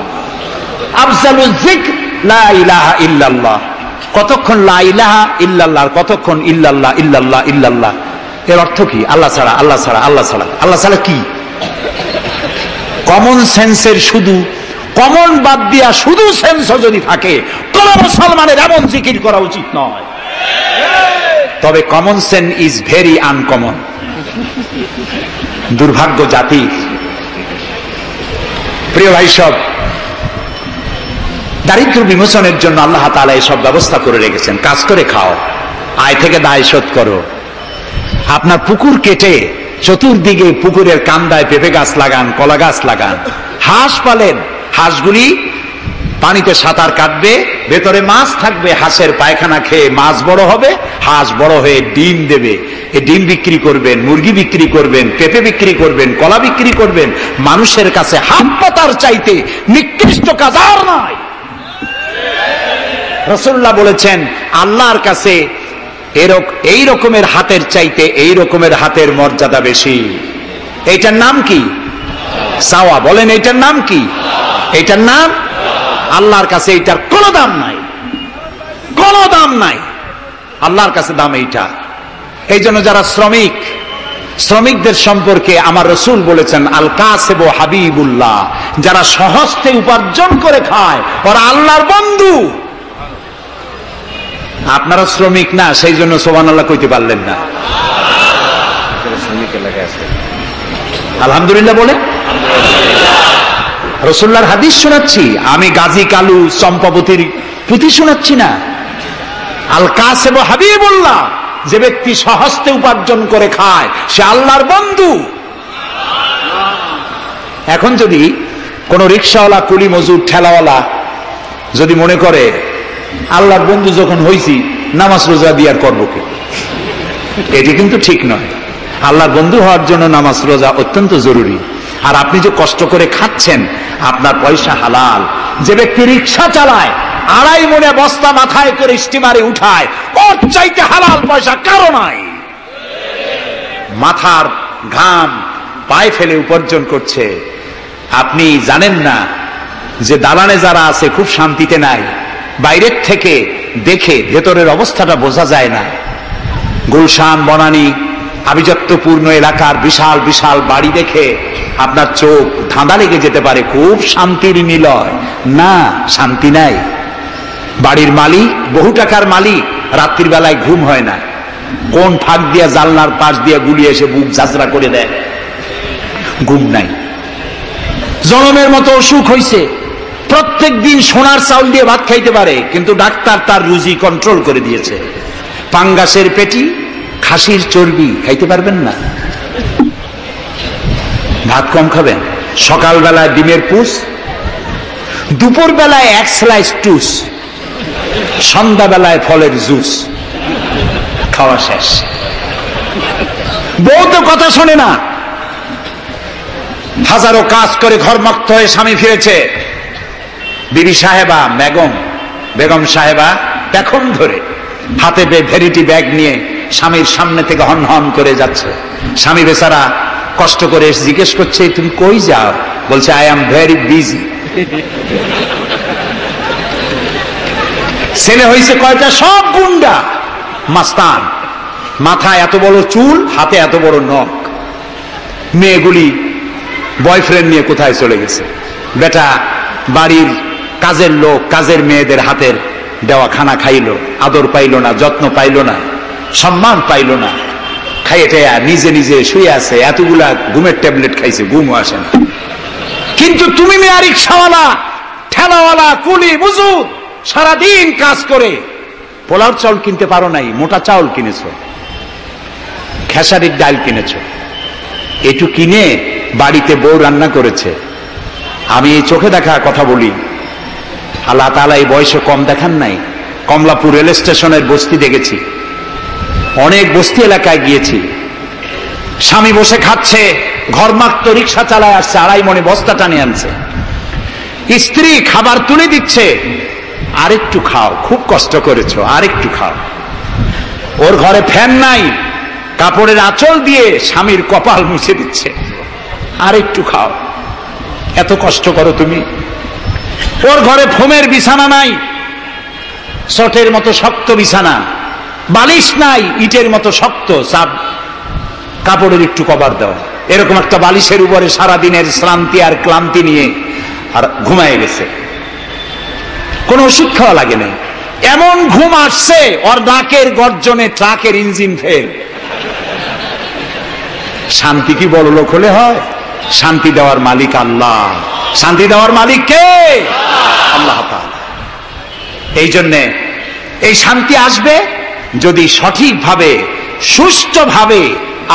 আফজালুজ যিকর লা ইলাহা ইল্লাল্লাহ। কতক্ষণ লা ইলাহা ইল্লাল্লাহ, কতক্ষণ ইল্লাল্লাহ ইল্লাল্লাহ ইল্লাল্লাহ। এর অর্থ কি? আল্লাহ ছাড়া, আল্লাহ ছাড়া, আল্লাহ ছাড়া। আল্লাহ ছাড়া কি? কমন সেন্সের শুধু কমন বাদ দিয়া শুধু সেন্সও যদি থাকে, কোন মুসলমানের এমন জিকির করা উচিত নয়। তবে common sense is very uncommon. দুর্ভাগ্য জাতি। প্রিয় ভাই, সব দারিদ্র বিমোচনের জন্য আল্লাহ তাআলা এসব ব্যবস্থা করে রেখেছেন। কাজ করে খাও, আয় থেকে দায় শোধ করো। আপনার পুকুর কেটে চতুর্দিকে পুকুরের কান্দায় পেঁপে গাছ লাগান, কলা গাছ লাগান, হাঁস পালেন, হাঁসগুলি পানিতে সাঁতার কাটবে, ভেতরে মাছ থাকবে, হাঁসের পায়খানা খেয়ে মাছ বড় হবে, হাঁস বড় হয়ে ডিম দেবে, এই ডিম বিক্রি করবেন, মুরগি বিক্রি করবেন, পেঁপে বিক্রি করবেন, কলা বিক্রি করবেন। মানুষের কাছে হাত পাতার চাইতে নিকৃষ্ট কাজ আর নাই। রাসূলুল্লাহ বলেছেন আল্লাহর কাছে এই রকমের হাতের চাইতে এই রকমের হাতের মর্যাদা বেশি। এইটার নাম কি? চাওয়া। বলেন এইটার নাম কি? এইটার নাম আল্লাহর কাছে এইটার কোনো দাম নাই, কোনো দাম নাই। আল্লাহর কাছে দাম এইটা। এই জন্য যারা শ্রমিকদের সম্পর্কে আমার রাসূল বলেছেন আল কাসিব হাবিবুল্লাহ, যারা সহজে উপার্জন করে খায় ওরা আল্লাহর বন্ধু। আপনারা শ্রমিক না, সেই জন্য সুবহানাল্লাহ কইতে পারলেন না। আলহামদুলিল্লাহ বলে রাসূলুল্লাহর হাদিস শোনাচ্ছি, আমি গাজী কালু চম্পাবতীর পুঁথি শোনাচ্ছি না। আল কাসিব হাবিবুল্লাহ, যে ব্যক্তি স্বহস্তে উপার্জন করে খায় সে আল্লাহর বন্ধু। এখন যদি কোন রিকশাওয়ালা, কুলি মজুর, ঠেলাওয়ালা যদি মনে করে আল্লাহর বন্ধু যখন হইছি নামাজ রোজা দিয়ে আর করবো কি, এটি কিন্তু ঠিক নয়। আল্লাহর বন্ধু হওয়ার জন্য নামাজ রোজা অত্যন্ত জরুরি। আর আপনি যে কষ্ট করে খাচ্ছেন, আপনার পয়সা হালাল। যে ব্যক্তি রিকশা চালায়, 2.5 মনে বস্তা মাথায় করে স্টিমারে উঠায়, ওর চাইতে হালাল পয়সা কারো নাই। মাথার ঘাম পায়ে ফেলে উপার্জন করছে। আপনি জানেন না যে দালানে যারা আছে খুব শান্তিতে নাই। বাইরের থেকে দেখে ভেতরের অবস্থাটা বোঝা যায় না। গুলশান, বনানী, আভিজাত্যপূর্ণ এলাকার বিশাল বিশাল বাড়ি দেখে আপনার চোখ ধাঁধা লেগে যেতে পারে, খুব শান্তির নিলয়। না, শান্তি নাই। বাড়ির মালিক, বহু টাকার মালিক, রাত্রির বেলায় ঘুম হয় না। কোন ফাঁক দিয়া জানলার পাশ দিয়ে গুলি এসে বুক ঝাঁঝরা করে দেয়, ঘুম নাই। জনমের মতো অসুখ হইছে, প্রত্যেক দিন সোনার চাউল দিয়ে ভাত খাইতে পারে, কিন্তু ডাক্তার তার রুজি কন্ট্রোল করে দিয়েছে। পাঙ্গাসের পেটি, খাসির চর্বি খাইতে পারবেন না, ভাত কম খাবেন। সকালবেলায় ডিমের পুষ, দুপুর বেলায় 1 স্লাইস টুস, সন্ধ্যাবেলায় ফলের জুস, খাওয়া শেষ। বউ তো কথা শোনে না, হাজারো কাজ করে ঘরমুক্ত হয়ে স্বামী ফিরেছে। বিবি সাহেবা, বেগম সাহেবা এখন ধরে হাতে ভেরিটি ব্যাগ নিয়ে স্বামীর সামনে থেকে হন হন করে যাচ্ছে। স্বামী বেচারা কষ্ট করে জিজ্ঞেস করছে, তুমি কই যাও? বলছে, আই এম ভেরি বিজি। ছেলে হয়েছে কয়টা? সব গুন্ডা, মাস্তান। মাথায় এত বড় চুল, হাতে এত বড় নখ। মেয়েগুলি বয়ফ্রেন্ড নিয়ে কোথায় চলে গেছে। বেটা বাড়ির কাজের লোক, কাজের মেয়েদের হাতের দেওয়া খানা খাইল, আদর পাইল না, যত্ন পাইল না, সম্মান পাইল না। খাইয়ে টাইয়া নিজে নিজে শুয়ে আছে, এতগুলা ঘুমের ট্যাবলেট খাইছে, ঘুমও আসে না। কিন্তু তুমি মেয়ে রিকশাওয়ালা, ঠেলাওয়ালা, কুলি মজুর, সারাদিন কাজ করে পোলাও চাউল কিনতে পারো নাই, মোটা চাউল কিনেছো, খেসারির ডাল কিনেছো। একটু কিনে বাড়িতে বউ রান্না করেছে। আমি এই চোখে দেখা কথা বলি, আল্লাহ তাআলা এই বয়সে কম দেখান নাই। কমলাপুর রেল স্টেশনের বস্তি দেখেছি, অনেক বস্তি এলাকায় গিয়েছি। স্বামী বসে খাচ্ছে, ঘরমাক্ত রিক্সা চালায় আসছে, 2.5 মনে বস্তা টানে আনছে। স্ত্রী খাবার তুলে দিচ্ছে, আরেকটু খাও, খুব কষ্ট করেছো, আরেকটু খাও। ওর ঘরে ফ্যান নাই, কাপড়ের আঁচল দিয়ে স্বামীর কপাল মুছে দিচ্ছে, আরেকটু খাও, এত কষ্ট করো তুমি। ওর ঘরে ফোমের বিছানা নাই, চটের মতো শক্ত বিছানা, বালিশ নাই, ইটের মতো শক্ত, চাপ কাপড়ের একটু কভার দেওয়া। এরকম একটা বালিশের উপরে সারাদিনের শ্রান্তি আর ক্লান্তি নিয়ে আর ঘুমায় গেছে। কোন ওষুধ খাওয়া লাগে নাই, এমন ঘুম আসছে ওর নাকের গর্জনে ট্রাকের ইঞ্জিন ফেল। শান্তি কি বড় লোক হলে হয়? শান্তি দেওয়ার মালিক আল্লাহ। শান্তি দেওয়ার মালিক কে? আল্লাহ তাআলা। এই জন্যে এই শান্তি আসবে যদি সঠিকভাবে, সুষ্ঠুভাবে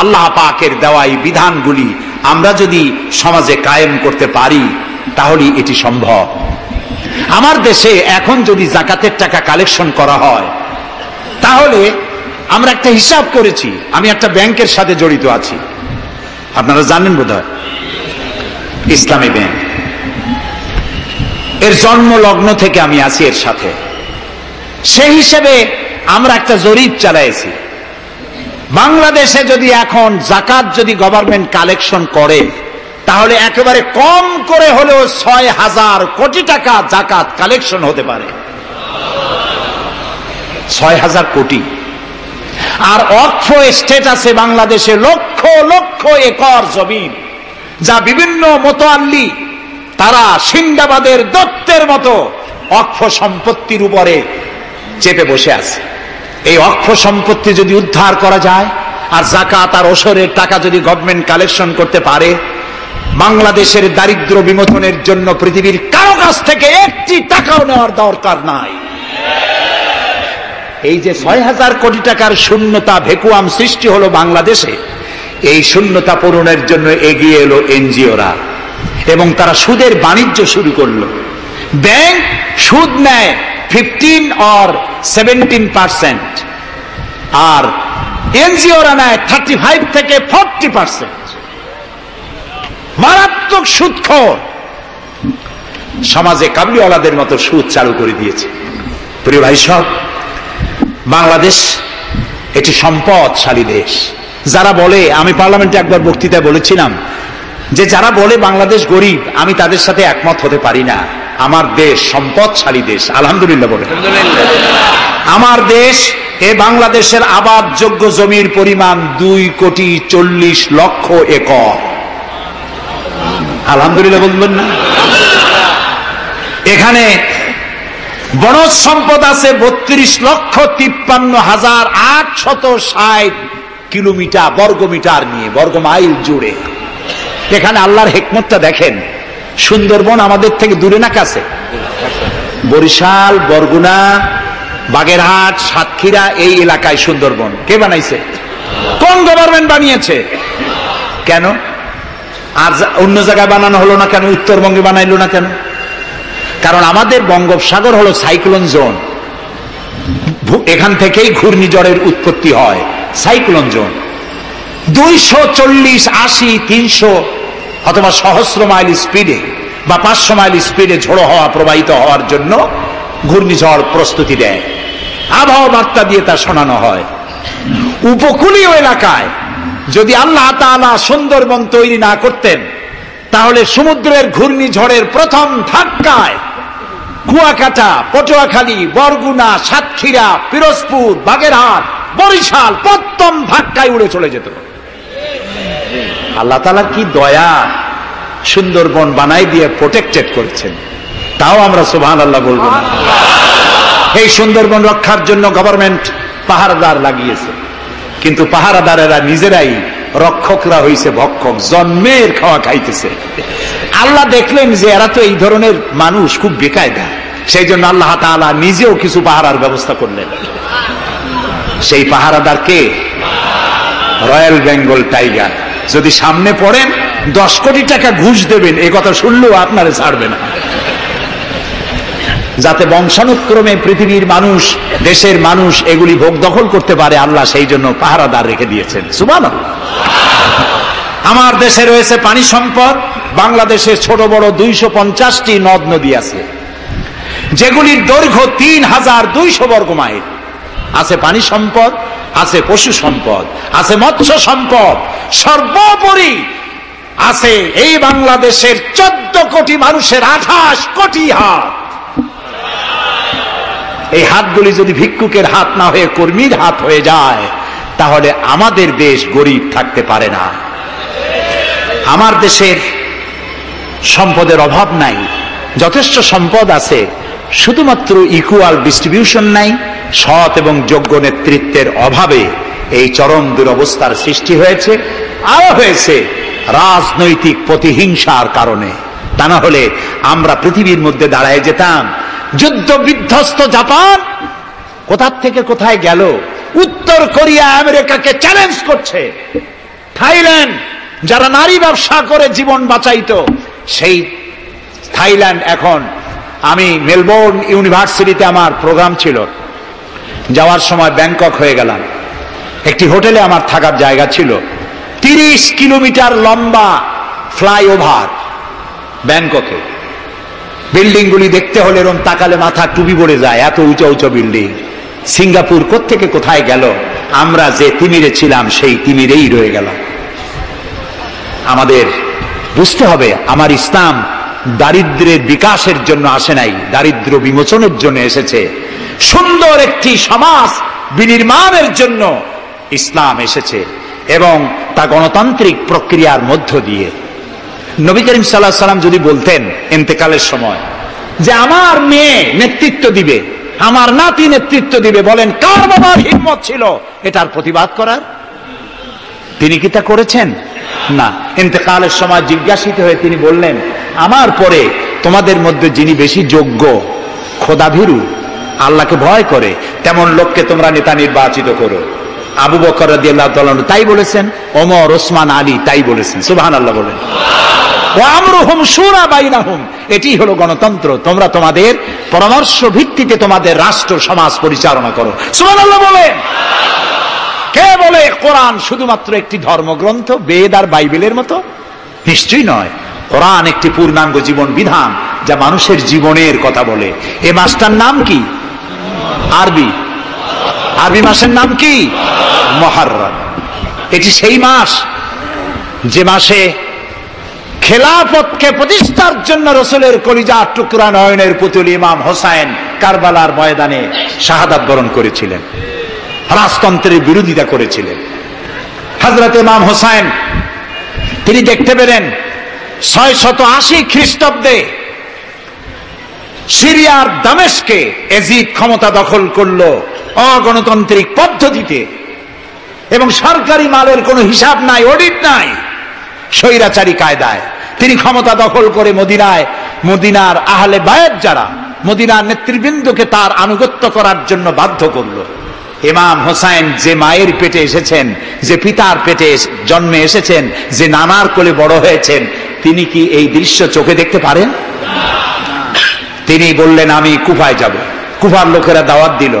আল্লাহ পাকের দেওয়া এই বিধানগুলি আমরা যদি সমাজে কায়েম করতে পারি, তাহলে এটি সম্ভব। আমার দেশে এখন যদি যাকাতের টাকা কালেকশন করা হয়, তাহলে আমরা একটা হিসাব করেছি। আমি একটা ব্যাংকের সাথে জড়িত আছি, আপনারা জানেন বোধহয়, ইসলামী ব্যাংক। এর জন্ম লগ্ন থেকে আমি আছি এর সাথে। সেই হিসেবে আমরা একটা জরিপ চালাইছি। বাংলাদেশে যদি এখন যাকাত যদি গভর্নমেন্ট কালেকশন করে, তাহলে একেবারে কম করে হলেও 6,000 কোটি টাকা যাকাত কালেকশন হতে পারে। 6,000 কোটি। আর অক্ষ স্টেট আছে বাংলাদেশে, লক্ষ লক্ষ একর জমিন, যা বিভিন্ন মোতাল্লি তারা সিন্দাবাদের দত্তের মতো অক্ষ সম্পত্তির উপরে চেপে বসে আছে। এই অক্ষ সম্পত্তি যদি উদ্ধার করা যায়, আর যাকাত আর ওশরের টাকা যদি গভর্নমেন্ট কালেকশন করতে পারে, বাংলাদেশের দারিদ্র বিমোচনের জন্য পৃথিবীর কারো কাছ থেকে একটি টাকাও নেওয়ার দরকার নাই। এই যে ৬,০০০ কোটি টাকার শূন্যতা ভ্যাকুয়াম সৃষ্টি হলো বাংলাদেশে, এই শূন্যতা পূরণের জন্য এগিয়ে এলো এনজিওরা এবং তারা সুদের বাণিজ্য শুরু করলো। ব্যাংক সুদ নেয় 15 or 17%, আর এনজিওরা নেয় 35 থেকে 40%। মারাত্মক সুদখোর। সমাজে কাবলিওয়ালাদের মতো সুদ চালু করে দিয়েছে। প্রিয় ভাই সব, বাংলাদেশ একটি সম্পদশালী দেশ। যারা বলে, আমি পার্লামেন্টে একবার বক্তৃতায় বলেছিলাম যে যারা বলে বাংলাদেশ গরিব, আমি তাদের সাথে একমত হতে পারি না। আমার দেশ সম্পদশালী দেশ, আলহামদুলিল্লাহ বলে। আমার দেশ, বাংলাদেশের আবাদযোগ্য জমির পরিমাণ 2,40,00,000 একর। আলহামদুলিল্লাহ বলবেন না? এখানে বনজ সম্পদ আছে 32,53,860 কিলোমিটার বর্গমিটার নিয়ে, বর্গমাইল জুড়ে। এখানে আল্লাহর হিকমতটা দেখেন। সুন্দরবন আমাদের থেকে দূরে না কাছে? বরিশাল, বরগুনা, বাগেরহাট, সাতক্ষীরা, এই এলাকায় সুন্দরবন কে বানাইছে? কোন গভর্নমেন্ট বানিয়েছে? কেন আর অন্য জায়গায় বানানো হলো না কেন? উত্তরবঙ্গে বানাইলো না কেন? কারণ আমাদের বঙ্গোপসাগর হলো সাইক্লোন জোন। এখান থেকেই ঘূর্ণিঝড়ের উৎপত্তি হয়, সাইক্লোন জোন। 240, 80, 300 অথবা সহস্র মাইল স্পিডে বা 500 মাইল স্পিডে ঝোড়ো হওয়া প্রবাহিত হওয়ার জন্য ঘূর্ণিঝড় প্রস্তুতি দেয়। আবহাওয়া বার্তা দিয়ে তা শোনানো হয়। উপকূলীয় এলাকায় যদি আল্লাহ তাআলা সুন্দরবন তৈরি না করতেন, তাহলে সমুদ্রের ঘূর্ণিঝড়ের প্রথম ধাক্কায় কুয়াকাটা, পটুয়াখালী, বরগুনা, সাতক্ষীরা, পিরোজপুর, বাগেরহাট, বরিশাল প্রথম ধাক্কায় উড়ে চলে যেত। আল্লাহ তাআলা কি দয়া, সুন্দরবন বানাই দিয়ে প্রোটেক্টেড করেছেন। তাও আমরা সুবহানাল্লাহ বলবো না। এই সুন্দরবন রক্ষার জন্য গভর্নমেন্ট পাহারাদার লাগিয়েছে, কিন্তু পাহারাদারেরা নিজেরাই রক্ষকরা হইছে ভক্ষক, জন্মের খাওয়া খাইতেছে। আল্লাহ দেখলেন যে এরা তো এই ধরনের মানুষ খুব বেকায়দা, সেই জন্য আল্লাহ তাআলা নিজেও কিছু পাহারার ব্যবস্থা করলেন। সেই পাহারাদার কে? Royal Bengal tiger. যদি সামনে পড়েন 10 কোটি টাকা ঘুষ দেবেন, এই কথা শুনলেও আপনারে ছাড়বে না। যাতে বংশানুক্রমে পৃথিবীর মানুষ, দেশের মানুষ এগুলি ভোগ দখল করতে পারে, আল্লাহ সেই জন্য পাহারাদার রেখে দিয়েছেন। সুবহানাল্লাহ। আমার দেশে রয়েছে পানি সম্পদ। বাংলাদেশে ছোট বড় 250টি নদ নদী আছে, যেগুলির দৈর্ঘ্য 3,200 বর্গমাইল। আছে পানি সম্পদ, আছে পশু সম্পদ, আছে মৎস্য সম্পদ, সর্বোপরি আছে এই বাংলাদেশের 14 কোটি মানুষের 28 কোটি হাত। এই হাতগুলি যদি ভিক্ষুকের হাত না হয়ে কর্মীর হাত হয়ে যায়, তাহলে আমাদের দেশ গরিব থাকতে পারে না। আমার দেশের সম্পদের অভাব নাই, যথেষ্ট সম্পদ আছে, শুধুমাত্র ইকুয়াল ডিস্ট্রিবিউশন নাই। সৎ এবং যোগ্য নেতৃত্বের অভাবে এই চরম দুরবস্থার সৃষ্টি হয়েছে। আরো হয়েছে রাজনৈতিক প্রতিহিংসার কারণে। তা না হলে আমরা পৃথিবীর মধ্যে দাঁড়ায় যেতাম। যুদ্ধ বিধ্বস্ত জাপান কোথা থেকে কোথায় গেল। উত্তর কোরিয়া আমেরিকাকে চ্যালেঞ্জ করছে। থাইল্যান্ড, যারা নারী ব্যবসা করে জীবন বাঁচাইতো, সেই থাইল্যান্ড এখন, আমি মেলবোর্ন ইউনিভার্সিটিতে আমার প্রোগ্রাম ছিল, যাওয়ার সময় ব্যাংকক হয়ে গেলাম। একটি হোটেলে আমার থাকার জায়গা ছিল। 30 কিলোমিটার লম্বা ফ্লাইওভার ব্যাংককে। বিল্ডিংগুলি দেখতে হলে এরকম তাকালে মাথা টুপি পড়ে যায়, এত উঁচু উঁচু বিল্ডিং। সিঙ্গাপুর কোত্থেকে কোথায় গেল, আমরা যে তিমিরে ছিলাম সেই তিমিরেই রয়ে গেল। আমাদের বুঝতে হবে, আমার ইসলাম দারিদ্র্যের বিকাশের জন্য আসে নাই, দারিদ্র্য বিমোচনের জন্য এসেছে। সুন্দর একটি সমাজ বিনির্মাণের জন্য ইসলাম এসেছে, এবং তা গণতান্ত্রিক প্রক্রিয়ার মধ্য দিয়ে। নবী করিম সাল্লাল্লাহু আলাইহি ওয়াসাল্লাম যদি বলতেন ইন্তেকালের সময় যে আমার মেয়ে নেতৃত্ব দিবে, আমার নাতি নেতৃত্ব দিবে, বলেন কার বাবার হিম্মত ছিল এটার প্রতিবাদ করার? তিনি কি তা করেছেন? না। ইন্তেকালের সময় জিজ্ঞাসিত হয়ে তিনি বললেন, আমার পরে তোমাদের মধ্যে যিনি বেশি যোগ্য, খোদাভীরু, আল্লাহকে ভয় করে, তেমন লোককে তোমরা নেতা নির্বাচিত করো। আবু বকর রাদিয়াল্লাহু তাআলা তাই বলেছেন, ওমর, ওসমান, আলী তাই বলেছেন। সুবহানাল্লাহ বলেন। ওয়া আমরুহুম শুরা বাইনাহুম, এটি হলো গণতন্ত্র। তোমরা তোমাদের পরামর্শ ভিত্তিতে তোমাদের রাষ্ট্র সমাজ পরিচালনা করো। সুবহানাল্লাহ বলেন। কে বলে কোরআন শুধুমাত্র একটি ধর্মগ্রন্থ, বেদ আর বাইবেলের মতো? নিশ্চয়ই নয়। কোরআন একটি পূর্ণাঙ্গ জীবন বিধান, যা মানুষের জীবনের কথা বলে। এ মাসটার নাম কি? আরবি মাসের নাম কি? মুহররম। এটি সেই মাস যে মাসে খেলাফতকে প্রতিষ্ঠার জন্য রাসূলের কলিজার টুকরা নয়নের পুতুল ইমাম হোসেন কারবালার ময়দানে শাহাদাত বরণ করেছিলেন, রাজতন্ত্রের বিরোধিতা করেছিলেন। হযরত ইমাম হোসেন তিনি দেখতে পেলেন 680 খ্রিস্টাব্দে সিরিয়ার দামেস্কে এজিদ ক্ষমতা দখল করলো অগণতান্ত্রিক পদ্ধতিতে, এবং সরকারি মালের কোনো হিসাব নাই, অডিট নাই, স্বৈরাচারী কায়দায় তিনি ক্ষমতা দখল করে মদিনার আহলে বায়াত যারা মদিনার নেতৃবৃন্দকে তার আনুগত্য করার জন্য বাধ্য করলো। ইমাম হোসেন যে মায়ের পেটে এসেছেন, যে পিতার পেটে জন্মে এসেছেন, যে নানার কোলে বড় হয়েছেন, তিনি কি এই দৃশ্য চোখে দেখতে পারেন? তিনি বললেন, আমি কুফায় যাব। কুফার লোকেরা দাওয়াত দিল,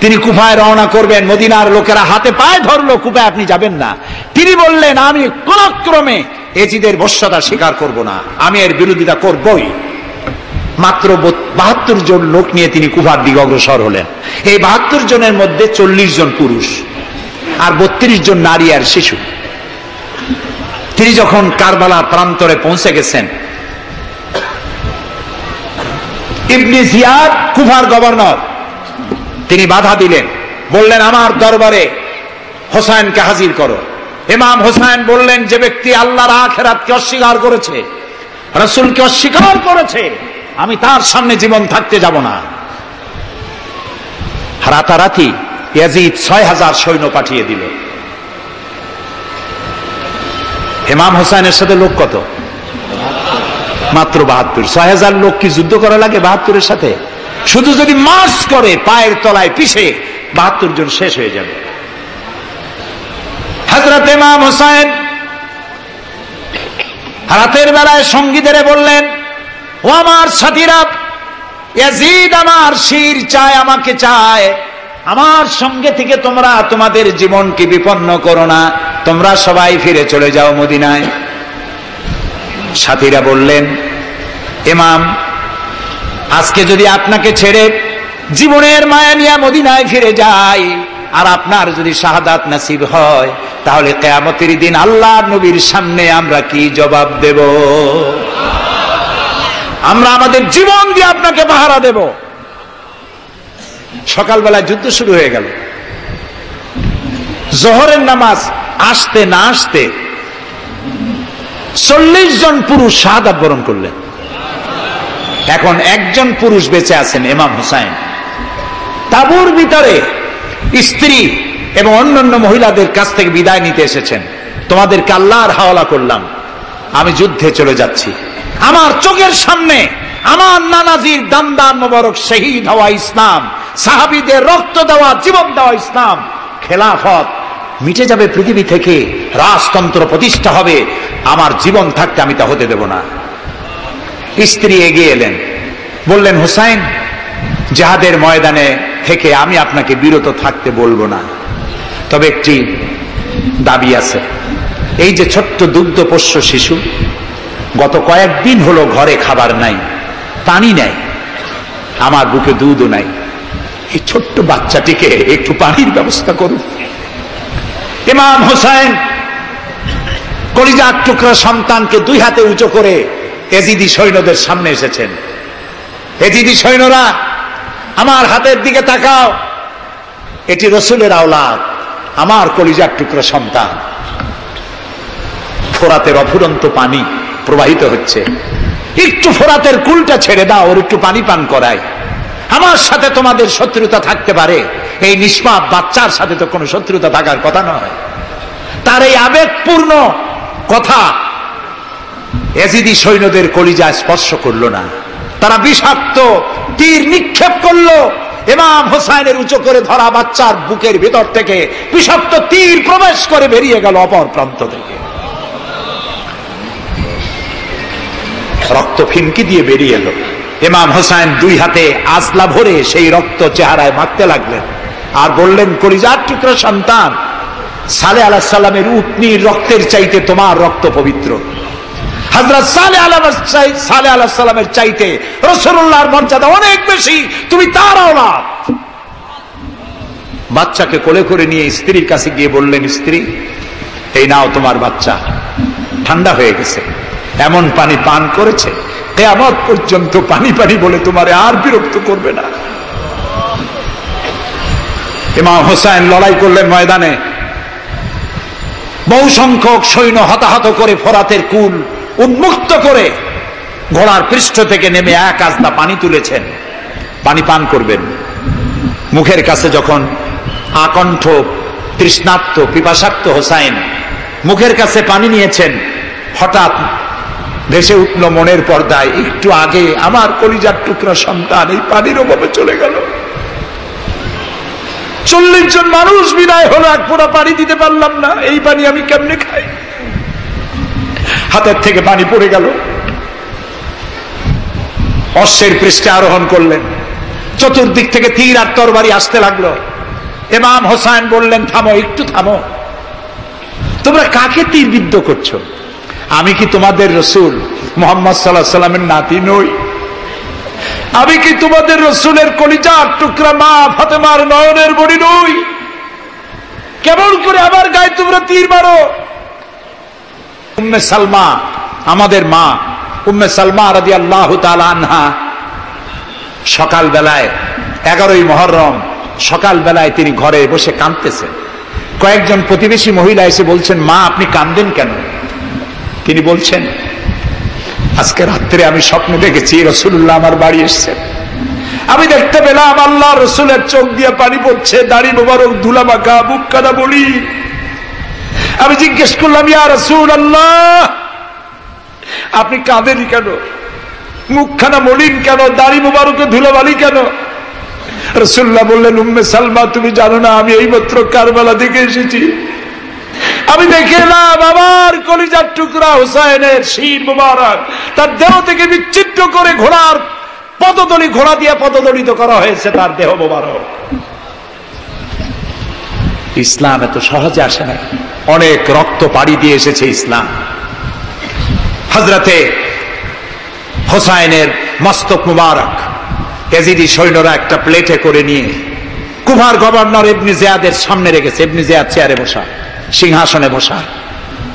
তিনি কুফায় রওনা করবেন। মদিনার লোকেরা হাতে পায়ে ধরলো, কুফায় আপনি যাবেন না। তিনি বললেন, আমি কোন ক্রমে এজিদের বশ্যতা স্বীকার করব না, আমি এর বিরোধিতা করবই। মাত্র 72 জন লোক নিয়ে তিনি কুফার দিকে অগ্রসর হলেন। এই 72 জনের মধ্যে 40 জন পুরুষ আর 32 জন নারী আর শিশু। তিনি যখন কারবালা প্রান্তরে পৌঁছে গেছেন, ইবনে জিয়াদ কুফার গভর্নর, তিনি বাধা দিলেন, বললেন, আমার দরবারে হোসেনকে হাজির করো। ইমাম হোসেন বললেন, যে ব্যক্তি আল্লাহর আখিরাতকে অস্বীকার করেছে, রাসূলকে অস্বীকার করেছে, আমি তার সামনে জীবন থাকতে যাব না। রাতারাতি ইয়াজিদ 6000 সৈন্য পাঠিয়ে দিল। ইমাম হোসেনের সাথে লোক কত? মাত্র 72। 6000 লোক কি যুদ্ধ করা লাগে 72-এর সাথে? শুধু যদি মার্চ করে পায়ের তলায় পিছে 72 জন শেষ হয়ে যাবে। হযরত ইমাম হোসেন রাতের বেলায় সঙ্গীদের বললেন, ও আমার সাথীরা, ইয়াজিদ আমার শির চায়, আমাকে চায়, আমার সঙ্গে থেকে তোমরা তোমাদের জীবনকে বিপন্ন করো না, তোমরা সবাই ফিরে চলে যাও মদিনায়। সাথীরা বললেন, ইমাম, আজকে যদি আপনাকে ছেড়ে জীবনের মায়া নিয়ে মদিনায় ফিরে যাই, আর আপনার যদি শাহাদাত নসিব হয়, তাহলে কিয়ামতের দিন আল্লাহর নবীর সামনে আমরা কি জবাব দেব? আমরা আমাদের জীবন দিয়ে আপনাকে পাহারা দেব। সকালবেলায় যুদ্ধ শুরু হয়ে গেল। জোহরের নামাজ আসতে না আসতে 40 জন পুরুষ শাহাদাত বরণ করলেন। এখন একজন পুরুষ বেঁচে আছেন, ইমাম হোসেন। তাঁবুর ভিতরে স্ত্রী এবং অন্যান্য মহিলাদের কাছ থেকে বিদায় নিতে এসেছেন। তোমাদেরকে আল্লাহর হাওয়ালা করলাম, আমি যুদ্ধে চলে যাচ্ছি। আমার চোখের সামনে আমার নানাজির দামদার মোবারক শহীদ হওয়া ইসলাম, সাহাবীদের রক্ত দেওয়া, জীবন দেওয়া ইসলাম, খেলাফত মিটে যাবে পৃথিবী থেকে, রাজতন্ত্র প্রতিষ্ঠা হবে, আমার জীবন থাকতে আমি তা হতে দেব না। স্ত্রী এগিয়ে এলেন, বললেন, হুসাইন, জিহাদের ময়দানে থেকে আমি আপনাকে বিরত থাকতে বলবো না, তবে একটি দাবি আছে। এই যে ছোট্ট দুগ্ধপোষ্য শিশু, গত কয়েকদিন হলো ঘরে খাবার নাই, পানি নাই, আমার বুকে দুধও নাই, এই ছোট্ট বাচ্চাটিকে একটু পানির ব্যবস্থা করুন। ইমাম হোসেন কলিজার টুকরা সন্তানকে 2 হাতে উঁচু করে এজিদি সৈন্যদের সামনে এসেছেন। এজিদি সৈন্যরা, আমার হাতের দিকে তাকাও, এটি রাসূলের আওলাদ, আমার কলিজার টুকরা সন্তান। ফোরাতের অফুরন্ত পানি প্রবাহিত হচ্ছে, একটু ফোরাতের কুলটা ছেড়ে দাও, ওর একটু পানি পান করায়। আমার সাথে তোমাদের শত্রুতা থাকতে পারে, এই নিষ্পাপ বাচ্চার সাথে তো কোনো শত্রুতা থাকার কথা নয়। তার এই আবেগপূর্ণ কথা এজিদি সৈন্যদের কলিজা স্পর্শ করলো না। তারা বিষাক্ত তীর নিক্ষেপ করলো। ইমাম হোসাইনের উঁচু করে ধরা বাচ্চার বুকের ভিতর থেকে বিষাক্ত তীর প্রবেশ করে বেরিয়ে গেল অপর প্রান্ত থেকে। রক্ত ফিনকি দিয়ে বেরিয়ে এলো। ইমাম হোসাইন দুই হাতে আজলা ভরে সেই রক্ত চেহারায় মাখতে লাগলেন আর বললেন, কলিজার টুকরা সন্তান, সালেহ আলাইহিস সালামের উটনির রক্তের চাইতে তোমার রক্ত পবিত্র। হযরত সালেহ আলাইহিস সালামের চাইতে রাসূলুল্লাহর মর্যাদা অনেক বেশি, তুমি তার আওলাদ। বাচ্চাকে কোলে করে নিয়ে স্ত্রীর কাছে গিয়ে বললেন, স্ত্রী, এই নাও তোমার বাচ্চা, ঠান্ডা হয়ে গেছে, এমন পানি পান করেছে কিয়ামত পর্যন্ত পানি পানি বলে তোমারে আর বিরক্ত করবে না। ইমাম হোসেন লড়াই করলেন ময়দানে, বহু সংখ্যক সৈন্য হতাহত করে ফোরাতের কুল উন্মুক্ত করে ঘোড়ার পৃষ্ঠ থেকে নেমে এক আস্তা পানি তুলেছেন, পানি পান করবেন। মুখের কাছে যখন আকণ্ঠ তৃষ্ণার্ত পিপাসার্ত হোসাইন মুখের কাছে পানি নিয়েছেন, হঠাৎ ভেসে উঠল মনের পর্দায়, একটু আগে আমার কলিজার টুকরা সন্তান এই পানির অভাবে চলে গেল। 40 জন মানুষ বিদায় হলো, এক ফোঁটা পানি দিতে পারলাম না, এই পানি আমি কেমনে খাই? হাতের থেকে পানি পড়ে গেল। অশ্বের পৃষ্ঠে আরোহণ করলেন, চতুর্দিক থেকে তীর আর তরবারি আসতে লাগলো। ইমাম হোসাইন বললেন, থামো, একটু থামো, তোমরা কাকে তীরবিদ্ধ করছো? আমি কি তোমাদের রসুল মুহাম্মদ সাল্লাল্লাহু আলাইহি ওয়াসাল্লামের নাতি নই? আমি কি তোমাদের রসুলের কলিজার টুকরা মা ফাতেমার নয়নের মণি নই? কেমন করে আমার গায়ে তোমরা তীর মারো? উম্মে সালমা, আমাদের মা উম্মে সালমা রাদিয়াল্লাহু তাআলা আনহা, সকাল বেলায় 11ই মুহররম সকাল বেলায় তিনি ঘরে বসে কাঁদতেছেন। কয়েকজন প্রতিবেশী মহিলা এসে বলছেন, মা আপনি কাঁদেন কেন? তিনি বলছেন, আজকে রাত্রে আমি স্বপ্নে দেখেছি রাসূলুল্লাহ আমার বাড়ি এসেছেন। আমি দেখতে পেলাম আল্লাহ রসুলের চোখ দিয়ে পানি পড়ছে, দাড়ি মোবারক ধুলা মাখা, বুক কাটা বলি। আমি জিজ্ঞেস করলাম, ইয়া রাসূলুল্লাহ, আপনি কাঁদেনই কেন? মুখখানা মলিন কেন? দাড়ি মোবারকে ধুলাবালি কেন? রাসূলুল্লাহ বললেন, উম্মে সালমা, তুমি জানো না আমি এইমাত্র কারবালা থেকে এসেছি। আমি দেখে এলাম আমার কলিজার টুকরা হুসাইনের শির মোবারক তার দেহ থেকে বিচ্ছিন্ন করে ঘোড়ার পদতলি, ঘোড়া দিয়ে পদদলিত করা হয়েছে তার দেহ মোবারক। ইসলাম এত সহজে আসে না, অনেক রক্ত পাড়ি দিয়ে এসেছে ইসলাম। হযরতে হোসাইনের মস্তক মুবারক এজিদি সৈন্যরা একটা প্লেটে করে নিয়ে কুফার গভর্নর ইবনে জিয়াদের সামনে রেখেছে। ইবনে জিয়াদ চেয়ারে বসা, সিংহাসনে বসা,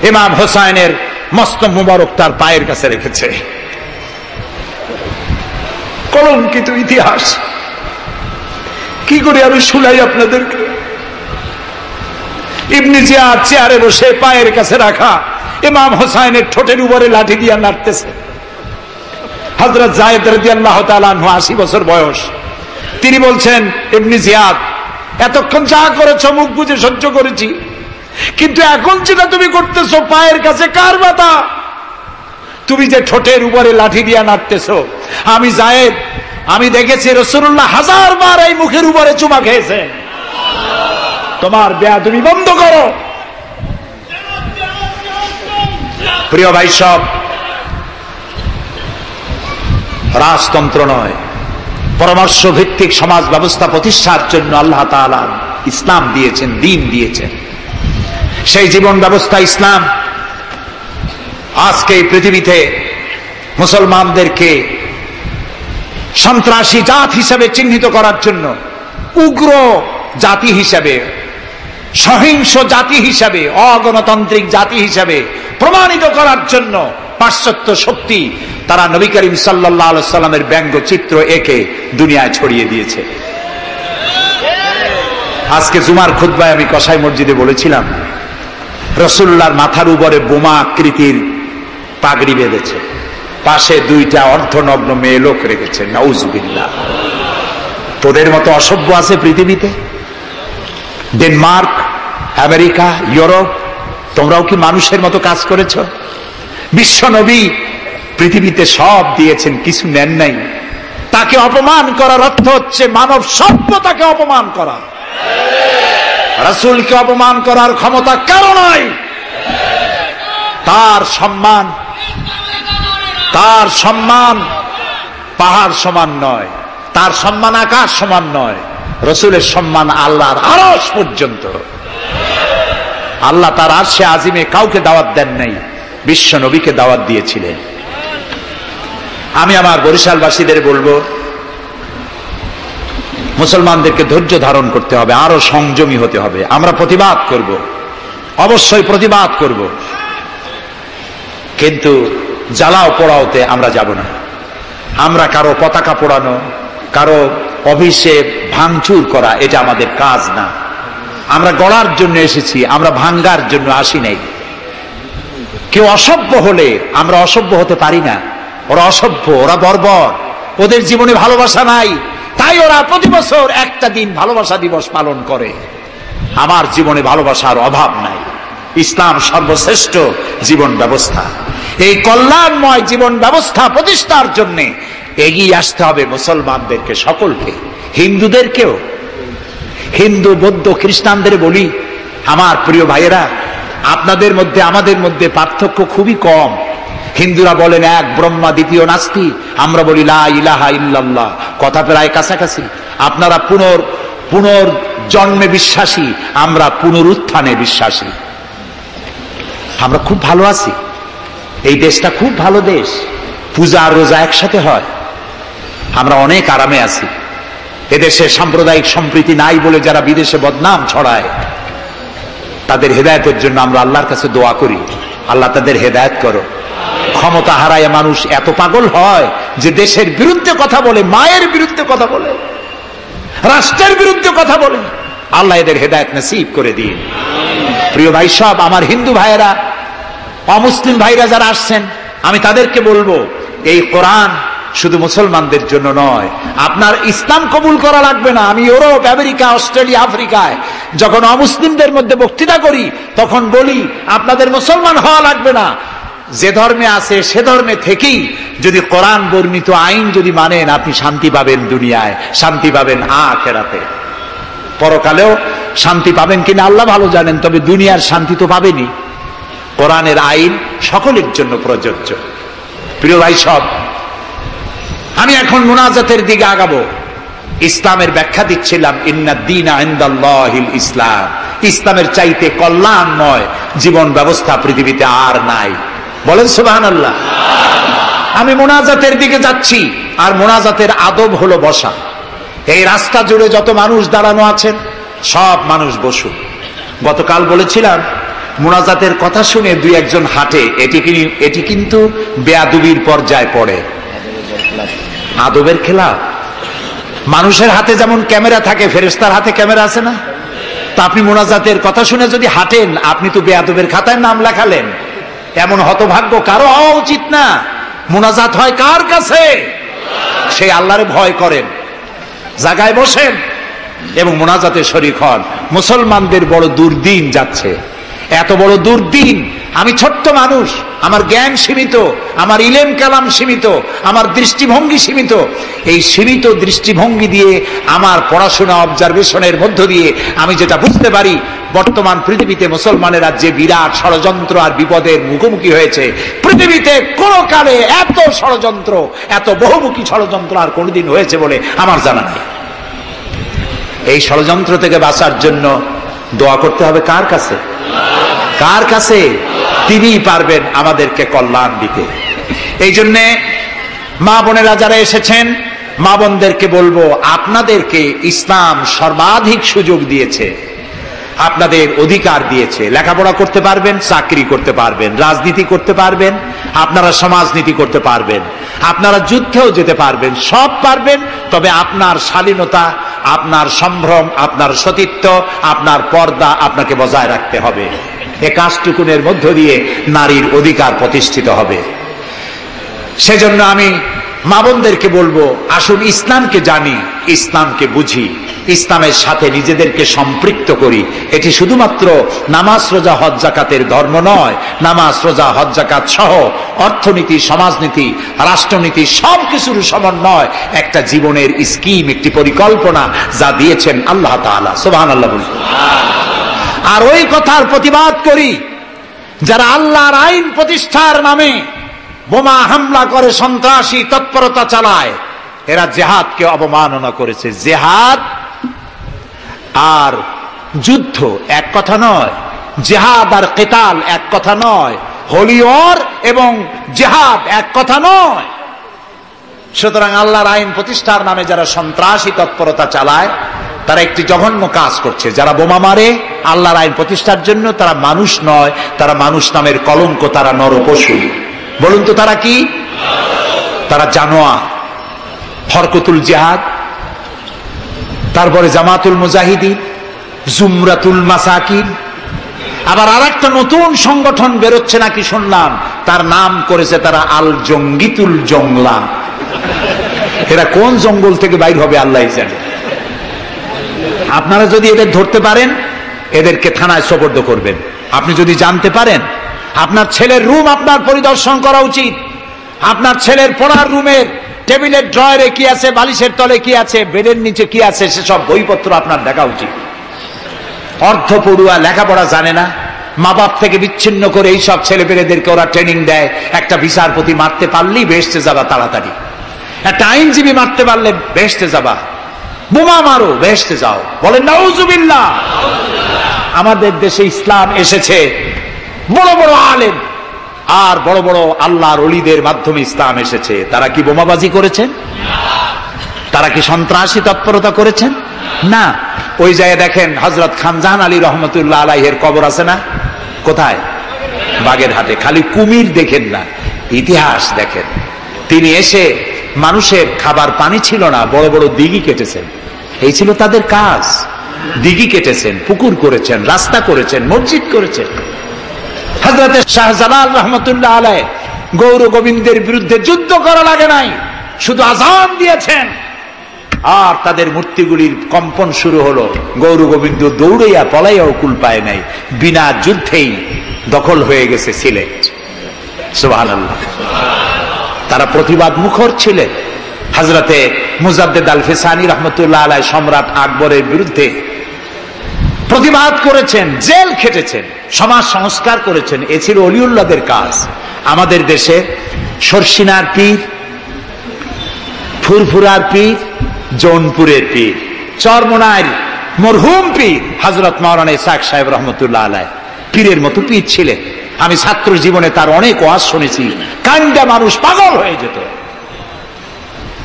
ইমাম হোসাইনের মস্তক মুবারক তার পায়ের কাছে রেখেছে। কলঙ্কিত ইতিহাস, কি করে আমি শুনাই আপনাদেরকে? ইবনে জিয়াদ চেয়ারে বসে পায়ের কাছে রাখা ইমাম হোসাইনের ঠোঁটের উপরে লাঠি দিয়ে নাড়তেছে। হযরত যায়েদ রাদিয়াল্লাহু তাআলা আনহু 80 বছর বয়স, তিনি বলছেন, ইবনে জিয়াদ, এতক্ষণ যা করেছ মুখ বুজে সহ্য করেছি, কিন্তু এখন যেটা তুমি করতেছো পায়ের কাছে কার ব্যথা? তুমি যে ঠোঁটের উপরে লাঠি দিয়া নাড়তেছো, আমি যায়েদ, আমি দেখেছি রাসূলুল্লাহ 1000 বার এই মুখের উপরে চুমা খেয়েছেন। তোমার বেয়াদবি বন্ধ করো। প্রিয় ভাই সব, রাজতন্ত্র নয়, পরামর্শ ভিত্তিক সমাজ ব্যবস্থা প্রতিষ্ঠার জন্য আল্লাহ তাআলা ইসলাম দিয়েছেন, দ্বীন দিয়েছেন। সেই জীবন ব্যবস্থা ইসলাম আজকে এই পৃথিবীতে মুসলমানদেরকে সন্ত্রাসী জাত হিসেবে চিহ্নিত করার জন্য, উগ্র জাতি হিসেবে, সহিংস জাতি হিসেবে, অগণতান্ত্রিক জাতি হিসেবে প্রমাণিত করার জন্য পাশ্চাত্য শক্তি তারা নবী করিম সাল্লাল্লাহু আলাইহি সাল্লামের ব্যঙ্গচিত্র এঁকে দুনিয়ায় ছড়িয়ে দিয়েছে। আজকে জুমার খুতবায় আমি কসাই মসজিদে বলেছিলাম, রাসূলুল্লাহর মাথার উপরে বোমা আকৃতির পাগড়ি বেঁধেছে, পাশে 2টা অর্ধনগ্ন মেয়ে লোক রেখেছে। নাউজুবিল্লাহ। তোদের মতো অসভ্য আছে পৃথিবীতে? ডেনমার্ক, আমেরিকা, ইউরোপ, তোমরাও কি মানুষের মতো কাজ করেছ? বিশ্ব নবী পৃথিবীতে সব দিয়েছেন, কিছু নেন নাই। তাকে অপমান করার অর্থ হচ্ছে মানব সভ্যতাকে অপমান করা। রাসূলকে অপমান করার ক্ষমতা কারো নাই। তার সম্মান পাহাড় সমান নয়, তার সম্মান আকাশ সমান নয়। রাসূলের সম্মান আল্লাহর আরশ পর্যন্ত। আল্লাহ তার আরশে আজিমে কাউকে দাওয়াত দেন নাই, বিশ্ব নবীকে দাওয়াত দিয়েছিলেন। আমি আমার বরিশালবাসীদের বলবো, মুসলমানদেরকে ধৈর্য ধারণ করতে হবে, আরো সংযমী হতে হবে। আমরা প্রতিবাদ করব, অবশ্যই প্রতিবাদ করব, কিন্তু জ্বালাও পোড়াওতে আমরা যাব না। আমরা কারো পতাকা পোড়ানো, কারো অফিসে ভাঙচুর করা, এটা আমাদের কাজ না। আমরা গড়ার জন্য এসেছি, আমরা ভাঙ্গার জন্য আসি নাই। কেউ অসভ্য হলে আমরা অসভ্য হতে পারি না। ওরা অসভ্য, ওরা বর্বর, ওদের জীবনে ভালোবাসা নাই, তাই ওরা প্রতি বছর একটা দিন ভালোবাসা দিবস পালন করে। আমার জীবনে ভালোবাসার অভাব নাই। ইসলাম সর্বশ্রেষ্ঠ জীবন ব্যবস্থা। এই কল্যাণময় জীবন ব্যবস্থা প্রতিষ্ঠার জন্য এগিয়ে আসতে হবে মুসলমানদেরকে, সকলকে, হিন্দুদেরকেও। হিন্দু, বৌদ্ধ, খ্রিস্টানদের বলি, আমার প্রিয় ভাইয়েরা, আপনাদের মধ্যে আমাদের মধ্যে পার্থক্য খুবই কম। হিন্দুরা বলেন এক ব্রহ্মা, দ্বিতীয় নাস্তি। আমরা বলি লা ইলাহা ইল্লাল্লাহ, কথা প্রায় কাছাকাছি। আপনারা পুনর্জন্মে বিশ্বাসী, আমরা পুনরুত্থানে বিশ্বাসী। আমরা খুব ভালো আছি, এই দেশটা খুব ভালো দেশ, পূজা আর রোজা একসাথে হয়, আমরা অনেক আরামে আছি। এদেশে সাম্প্রদায়িক সম্প্রীতি নাই বলে যারা বিদেশে বদনাম ছড়ায়, তাদের হেদায়েতের জন্য আমরা আল্লাহর কাছে দোয়া করি, আল্লাহ তাদের হেদায়েত করো। ক্ষমতা হারায় মানুষ এত পাগল হয় যে দেশের বিরুদ্ধে কথা বলে, মায়ের বিরুদ্ধে কথা বলে, রাষ্ট্রের বিরুদ্ধে কথা বলে। আল্লাহ এদের হেদায়েত নসিব করে দিন। প্রিয় ভাই সব, আমার হিন্দু ভাইয়েরা, অমুসলিম ভাইরা যারা আসছেন, আমি তাদেরকে বলবো, এই কোরআন শুধু মুসলমানদের জন্য নয়। আপনার ইসলাম কবুল করা লাগবে না। আমি ইউরোপ, আমেরিকা, অস্ট্রেলিয়া, আফ্রিকায় যখন অমুসলিমদের মধ্যে বক্তৃতা করি, তখন বলি আপনাদের মুসলমান হওয়া লাগবে না। যে ধর্মে আছে সে ধর্মে থেকেই যদি কোরআন বর্ণিত আইন যদি মানেন, আপনি শান্তি পাবেন দুনিয়ায়, শান্তি পাবেন আখিরাতে। পরকালেও শান্তি পাবেন কিনা আল্লাহ ভালো জানেন, তবে দুনিয়ার শান্তি তো পাবেনই। কোরআনের আইন সকলের জন্য প্রযোজ্য। প্রিয় ভাই সব, আমি এখন মুনাজাতের দিকে আগাবো। ইসলামের ব্যাখ্যা দিচ্ছিলাম, ইন্নাদ-দীনা ইনদাল্লাহিল ইসলাম। ইসলামের চাইতে কল্যাণময় জীবন ব্যবস্থা পৃথিবীতে আর নাই। বলেন সুবহানাল্লাহ। আমি মুনাজাতের দিকে যাচ্ছি, আর মুনাজাতের আদব হলো বসা। এই রাস্তা জুড়ে যত মানুষ দাঁড়ানো আছেন, সব মানুষ বসুন। গতকাল বলেছিলাম, মুনাজাতের কথা শুনে দুই একজন হাঁটে, এটি কিন্তু বেয়াদবির পর্যায়ে পড়ে। আদবের খেলা। মানুষের হাতে যেমন ক্যামেরা থাকে, ফেরেশতার হাতে ক্যামেরা আছে না? তা আপনি মুনাজাতের কথা শুনে যদি হাঁটেন, আপনি তো বেয়াদবের খাতায় নাম লেখালেন। এমন হতভাগ্য কারো হওয়া উচিত না। মুনাজাত হয় কার কাছে? সেই আল্লাহরে ভয় করেন, জায়গায় বসেন এবং মুনাজাতে শরীক হন। মুসলমানদের বড় দুর্দিন যাচ্ছে, এত বড় দুর্দিন। আমি ছোট্ট মানুষ, আমার জ্ঞান সীমিত, আমার ইলেম কালাম সীমিত, আমার দৃষ্টিভঙ্গি সীমিত। এই সীমিত দৃষ্টিভঙ্গি দিয়ে, আমার পড়াশোনা অবজারভেশনের মধ্য দিয়ে আমি যেটা বুঝতে পারি, বর্তমান পৃথিবীতে মুসলমানেরা যে বিরাট ষড়যন্ত্র আর বিপদের মুখোমুখি হয়েছে, পৃথিবীতে কোন কালে এত ষড়যন্ত্র, এত বহুমুখী ষড়যন্ত্র আর কোনদিন হয়েছে বলে আমার জানা নেই। এই ষড়যন্ত্র থেকে বাঁচার জন্য দোয়া করতে হবে কার কাছে? কার কাছে? তিনিই পারবেন আমাদেরকে কল্যাণ দিতে। এই জন্যে মা বোনেরা যারা এসেছেন, মা বোনদেরকে বলবো, আপনাদেরকে ইসলাম সর্বাধিক সুযোগ দিয়েছে, আপনাদের অধিকার দিয়েছে। লেখাপড়া করতে পারবেন, চাকরি করতে পারবেন, রাজনীতি করতে পারবেন, আপনারা সমাজনীতি করতে পারবেন, আপনারা যুদ্ধেও যেতে পারবেন, সব পারবেন। তবে আপনার শালীনতা, আপনার সম্ভ্রম, আপনার সতীত্ব, আপনার পর্দা আপনাকে বজায় রাখতে হবে। এ কাজটুকুনের মধ্য দিয়ে নারীর অধিকার প্রতিষ্ঠিত হবে। সেজন্য আমি মা বোনদেরকে বলবো, আসুন ইসলামকে জানি, ইসলামকে বুঝি, ইসলামের সাথে নিজেদেরকে সম্পৃক্ত করি। এটি শুধুমাত্র নামাজ রোজা হজ জাকাতের ধর্ম নয়। নামাজ রোজা হজ জাকাত সহ অর্থনীতি, সমাজনীতি, রাষ্ট্রনীতি সবকিছুর সমন্বয় একটা জীবনের স্কিম, একটি পরিকল্পনা যা দিয়েছেন আল্লাহ তাআলা। সুবহানাল্লাহ বলুন। আর ওই কথার প্রতিবাদ করি যারা আল্লাহর আইন প্রতিষ্ঠার নামে বোমা হামলা করে, সন্ত্রাসী তৎপরতা চালায়, এরা জিহাদকে অবমাননা করেছে। জিহাদ আর যুদ্ধ এক কথা নয়, জিহাদ আর কিতাল এক কথা নয়, হোলি ওয়ার এবং জিহাদ এক কথা নয়। সুতরাং আল্লাহর আইন প্রতিষ্ঠার নামে যারা সন্ত্রাসী তৎপরতা চালায় তারা একটি জঘন্য কাজ করছে। যারা বোমা মারে আল্লাহর আইন প্রতিষ্ঠার জন্য, তারা মানুষ নয়, তারা মানুষ নামের কলঙ্ক, তারা নরপশু। বলুন তো তারা কি? তারা জানোয়ার। হরকতুল জিহাদ, তারপরে জামাতুল মুজাহিদিন, জুমরাতুল মাসাকিন, আবার আরেকটা নতুন সংগঠন বেরোচ্ছে নাকি শুনলাম, তার নাম করেছে তারা আল জঙ্গিতুল জংলা। এরা কোন জঙ্গল থেকে বাইর হবে আল্লাহ জানে। আপনারা যদি এদের ধরতে পারেন, এদেরকে থানায় সোপর্দ করবেন। আপনি যদি জানতে পারেন, আপনার ছেলের রুম আপনার পরিদর্শন করা উচিত। আপনার ছেলের পড়ার রুমের টেবিলের ড্রয়ারে কি আছে, বালিশের তলে কি আছে, বেডের নিচে কি আছে, সেসব বইপত্র আপনার দেখা উচিত। অর্ধ পড়ুয়া, লেখাপড়া জানে না, মা বাপ থেকে বিচ্ছিন্ন করে এইসব ছেলেপেলেদেরকে ওরা ট্রেনিং দেয়। একটা বিচারপতি মারতে পারলেই বেহেশতে যাবা তাড়াতাড়ি, একটা আইনজীবী মারতে পারলে বেহেশতে যাবা, বোমা মারো বেহেশতে যাও। বলেন নাউজুবিল্লাহ। আমাদের দেশে ইসলাম এসেছে বড় বড় আলেম আর বড় বড় আল্লাহর ওলিদের মাধ্যমে ইসলাম এসেছে। তারা কি বোমাবাজি করেছেন? তারা কি সন্ত্রাসী তৎপরতা করেছেন? না। ওই জায়গায় দেখেন হযরত খানজাহান আলী রহমতুল্লাহ আলাইহির কবর আছে না? কোথায়? বাগেরহাটে। খালি কুমির দেখেন না, ইতিহাস দেখেন। তিনি এসে, মানুষের খাবার পানি ছিল না, বড় বড় দিঘি কেটেছেন। এই ছিল তাদের কাজ। দিঘি কেটেছেন, পুকুর করেছেন, রাস্তা করেছেন, মসজিদ করেছেন। হযরত শাহজালাল রহমতুল্লাহ আলাইহি গৌর গোবিন্দের বিরুদ্ধে যুদ্ধ করা লাগে নাই, শুধু আযান দিয়েছেন আর তাদের মূর্তিগুলির কম্পন শুরু হলো। গৌর গোবিন্দ দৌড়াইয়া পলাইয়াও কুল পায় নাই, বিনা যুদ্ধেই দখল হয়ে গেছে সিলেট। সুবহানাল্লাহ। তারা প্রতিবাদ মুখর ছিলেন। হযরতে মুজাদ্দেদ আল ফিসানি রহমতুল্লাহ আলাইহি সম্রাট আকবরের বিরুদ্ধে প্রতিবাদ করেছেন, জেল খেটেছেন, সমাজ সংস্কার করেছেন। এ ছিল অলিউল্লাহদের কাজ। আমাদের দেশে শর্ষিনার পীর, ফুরফুরার পীর, জৌনপুরের পীর, চরমোনাইর মরহুম পীর হযরত মাওলানা ইসহাক সাহেব রহমতুল্লাহ আলাইহি পীরের মতো পীর ছিলেন। আমি ছাত্র জীবনে তার অনেক ওয়াজ শুনেছি। কান্দা মানুষ পাগল হয়ে যেত।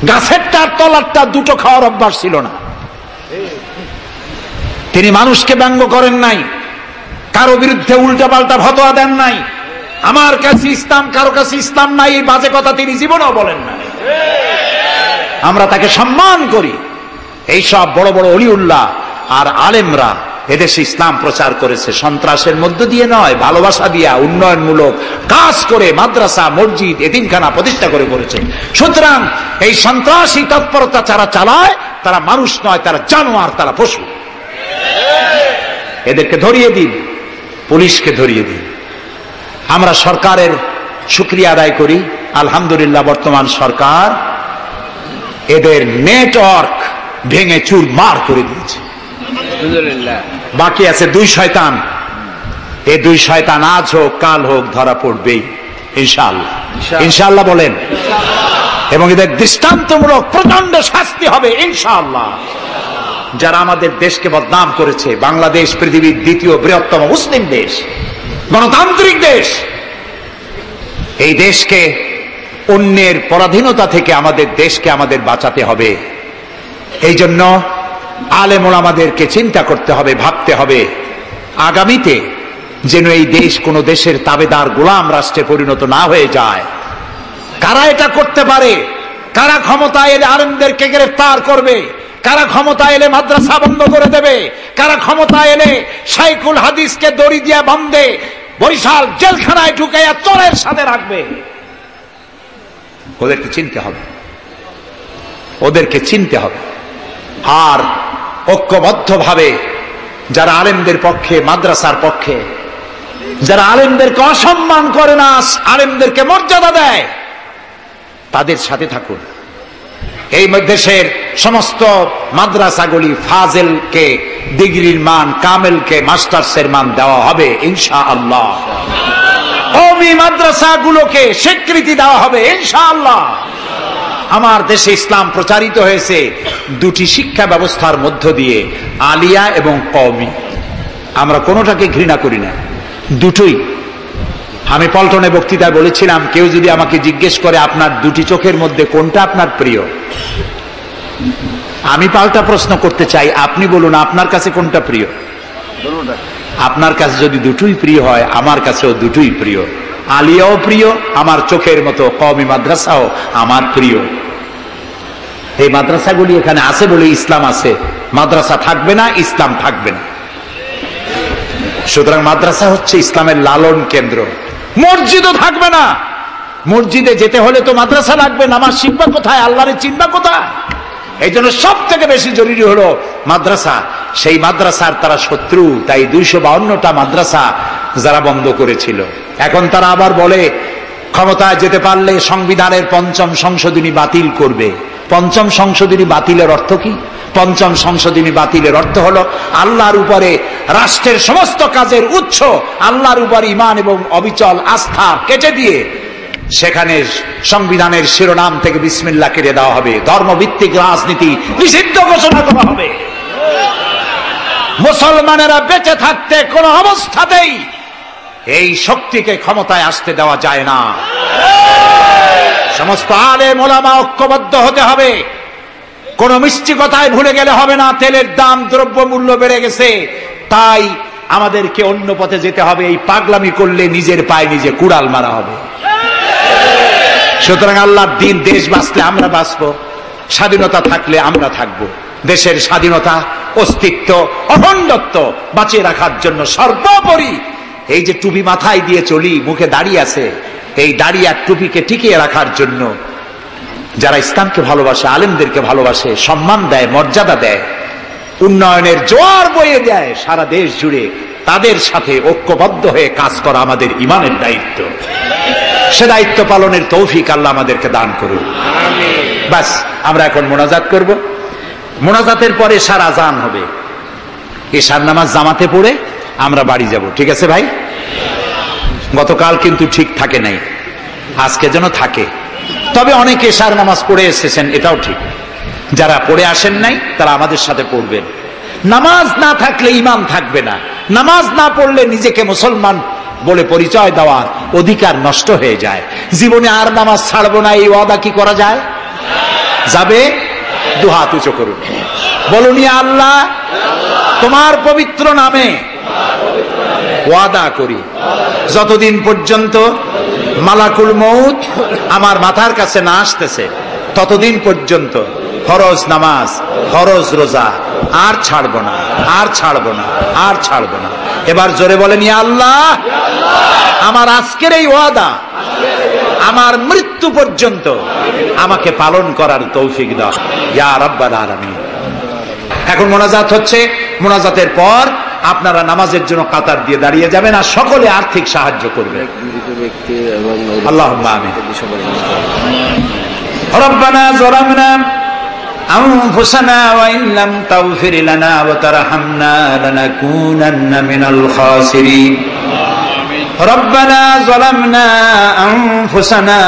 গাছেরটার তলারটা দুটো খাওয়ার অভ্যাস ছিল না। তিনি মানুষকে ব্যঙ্গ করেন নাই, কারো বিরুদ্ধে উল্টা পাল্টা ফতোয়া দেন নাই। আমার কাছে ইসলাম, কারো কাছে ইসলাম নাই, এই বাজে কথা তিনি জীবনেও বলেন না। আমরা তাকে সম্মান করি। এইসব বড় বড় অলিউল্লাহ আর আলেমরা এদেশে ইসলাম প্রচার করেছে, সন্ত্রাসের মধ্য দিয়ে নয়, ভালোবাসা দিয়া, উন্নয়নমূলক কাজ করে, মাদ্রাসা, মসজিদ, এতিমখানা প্রতিষ্ঠা করে করেছে। সুতরাং এই সন্ত্রাসী তৎপরতা যারা চালায় তারা মানুষ নয়, তারা জানোয়ার, তারা পশু। এদেরকে ধরিয়ে দিন, পুলিশকে ধরিয়ে দিন। আমরা সরকারের শুকরিয়া আদায় করি, আলহামদুলিল্লাহ বর্তমান সরকার এদের নেটওয়ার্ক ভেঙে চুরমার করে দিয়েছে। বাকি আছে দুই শয়তান। এই দুই শয়তান আজ হোক কাল হোক ধরা পড়বেই ইনশাআল্লাহ। ইনশাআল্লাহ বলেন। এবং এদের দৃষ্টান্তমূলক প্রচন্ড শাস্তি হবে ইনশাআল্লাহ। যারা আমাদের দেশকে বদনাম করেছে, বাংলাদেশ পৃথিবীর দ্বিতীয় বৃহত্তম মুসলিম দেশ, গণতান্ত্রিক দেশ, এই দেশকে অন্যের পরাধীনতা থেকে আমাদের দেশকে আমাদের বাঁচাতে হবে। এই জন্য আলেম ওলামাদেরকে চিন্তা করতে হবে, ভাবতে হবে আগামীতে যেন এই দেশ কোন দেশের তাবেদার গোলাম রাষ্ট্রে পরিণত না হয়ে যায়। কারা এটা করতে পারে? কারা ক্ষমতায় এলে আলেমদেরকে গ্রেফতার করবে? কারা ক্ষমতা এলে মাদ্রাসা বন্ধ করে দেবে? কারা ক্ষমতা এলে শাইখুল হাদিসকে দড়ি দিয়ে বাঁধে বরিশাল জেলখানায় ঢুকাইয়া চোরের সাথে রাখবে? ওদেরকে চিনতে হবে। ওদেরকে চিনতে হবে। আর ঐক্যবদ্ধভাবে যারা আলেমদের পক্ষে, মাদ্রাসার পক্ষে, যারা আলেমদেরকে অসম্মান করে না, আলেমদেরকে মর্যাদা দেয়, তাদের সাথে থাকুন। এই দেশের সমস্ত মাদ্রাসাগুলি ফাজেলকে ডিগ্রির মান, কামেলকে মাস্টার্সের মান দেওয়া হবে ইনশাআল্লাহ। কওমি মাদ্রাসাগুলোকে স্বীকৃতি দেওয়া হবে ইনশাআল্লাহ। আমার দেশে ইসলাম প্রচারিত হয়েছে দুটি শিক্ষা ব্যবস্থার মধ্য দিয়ে, আলিয়া এবং কওমি। আমরা কোনোটাকে ঘৃণা করি না, দুটোই। আমি পল্টনে বক্তৃতায় বলেছিলাম, কেউ যদি আমাকে জিজ্ঞেস করে আপনার দুটি চোখের মধ্যে কোনটা আপনার প্রিয়, আমি পাল্টা প্রশ্ন করতে চাই, আপনি বলুন আপনার কাছে কোনটা প্রিয়? আপনার কাছে যদি দুটোই প্রিয় হয়, আমার কাছেও দুটোই প্রিয়। আলিয়াও প্রিয় আমার চোখের মতো, কওমি মাদ্রাসাও আমার প্রিয়। এই মাদ্রাসাগুলি এখানে আছে বলে ইসলাম আছে, মাদ্রাসা থাকবে না, ইসলাম থাকবে না। সুতরাং মাদ্রাসা হচ্ছে ইসলামের লালন কেন্দ্র। মসজিদও থাকবে না, মসজিদে যেতে হলে তো মাদ্রাসা লাগবে, নামাজ শিখবা কোথায়, আল্লাহরে চিনবা কোথায়? এই জন্য সব থেকে বেশি জরুরি হলো মাদ্রাসা। সেই মাদ্রাসার তারা শত্রু, তাই 252টা মাদ্রাসা যারা বন্ধ করেছিল, এখন তারা আবার বলে ক্ষমতায় যেতে পারলে সংবিধানের 5ম সংশোধনী বাতিল করবে। 5ম সংশোধনী বাতিলের অর্থ কি? 5ম সংশোধনী বাতিলের অর্থ হলো আল্লাহর উপরে, রাষ্ট্রের সমস্ত কাজের উৎস আল্লাহর উপর ঈমান এবং অবিচল আস্থা কেটে দিয়ে সেখানে সংবিধানের শিরোনাম থেকে বিসমিল্লাহ কেটে দেওয়া হবে, ধর্মভিত্তিক রাজনীতি নিষিদ্ধ ঘোষণা করা হবে। মুসলমানেরা বেঁচে থাকতে কোন অবস্থাতেই এই শক্তিকে ক্ষমতায় আসতে দেওয়া যায় না। সমস্ত আলেম ওলামা ঐক্যবদ্ধ হতে হবে। কোন মিষ্টি কথায় ভুলে গেলে হবে না। তেলের দাম, দ্রব্য মূল্য বেড়ে গেছে, তাই আমাদেরকে অন্য পথে যেতে হবে। এই পাগলামি করলে নিজের পায়ে নিজে কুড়াল মারা হবে। সুতরাং আল্লাহর দিন, দেশ বাঁচলে আমরা বাঁচবো, স্বাধীনতা থাকলে আমরা থাকবো। দেশের স্বাধীনতা, অস্তিত্ব, অখণ্ডত্ব বাঁচিয়ে রাখার জন্য সর্বোপরি এই যে টুপি মাথায় দিয়ে চলি, মুখে দাড়ি আছে, এই দাড়ি আর টুপিকে টিকিয়ে রাখার জন্য যারা ইসলামকে ভালোবাসে, আলেমদেরকে ভালোবাসে, সম্মান দেয়, মর্যাদা দেয়, উন্নয়নের জোয়ার বয়ে দেয় সারা দেশ জুড়ে, তাদের সাথে ঐক্যবদ্ধ হয়ে কাজ করা আমাদের ঈমানের দায়িত্ব। সে দায়িত্ব পালনের তৌফিক আল্লাহ আমাদেরকে দান করুন। বাস, আমরা এখন মোনাজাত করব। মোনাজাতের পরে এশার আজান হবে। এশার নামাজ জামাতে পড়ে আমরা বাড়ি যাব। ঠিক আছে ভাই? গতকাল কিন্তু ঠিক থাকে নাই, আজকে যেন থাকে। তবে অনেকে এশার নামাজ পড়ে এসেছেন, এটাও ঠিক। যারা পড়ে আসেন নাই তারা আমাদের সাথে পড়বেন। নামাজ না থাকলে ঈমান থাকবে না। নামাজ না পড়লে নিজেকে মুসলমান বলে পরিচয় দেওয়ার অধিকার নষ্ট হয়ে যায়। জীবনে আর নামাজ ছাড়বো না, এই ওয়াদা কি করা যায়? যাবে? দুহাত উঁচু করুন, বলুন ইয়া আল্লাহ, তোমার পবিত্র নামে ওয়াদা করি, যতদিন পর্যন্ত মালাকুল মউত আমার মাথার কাছে না আসতেছে ততদিন পর্যন্ত ফরজ নামাজ, ফরজ রোজা আর ছাড়বো না, আর ছাড়বো না, আর ছাড়বো না। এবার জোরে বলেন ইয়া আল্লাহ, আমার আজকের এই ওয়াদা আমার মৃত্যু পর্যন্ত আমাকে পালন করার তৌফিক দাও ইয়া রাব্বাল আলামিন। এখন মোনাজাত হচ্ছে। মোনাজাতের পর আপনারা নামাজের জন্য কাতার দিয়ে দাঁড়িয়ে যাবেন আর সকলে আর্থিক সাহায্য করবেন। আল্লাহুম্মা আমিন। রব্বানা যালামনা আনফুসানা ওয়া ইন লাম তাগফির লানা ওয়া তারহামনা লানাকুনান্না মিনাল খাসিরিন। রব্বানা যালামনা আনফুসানা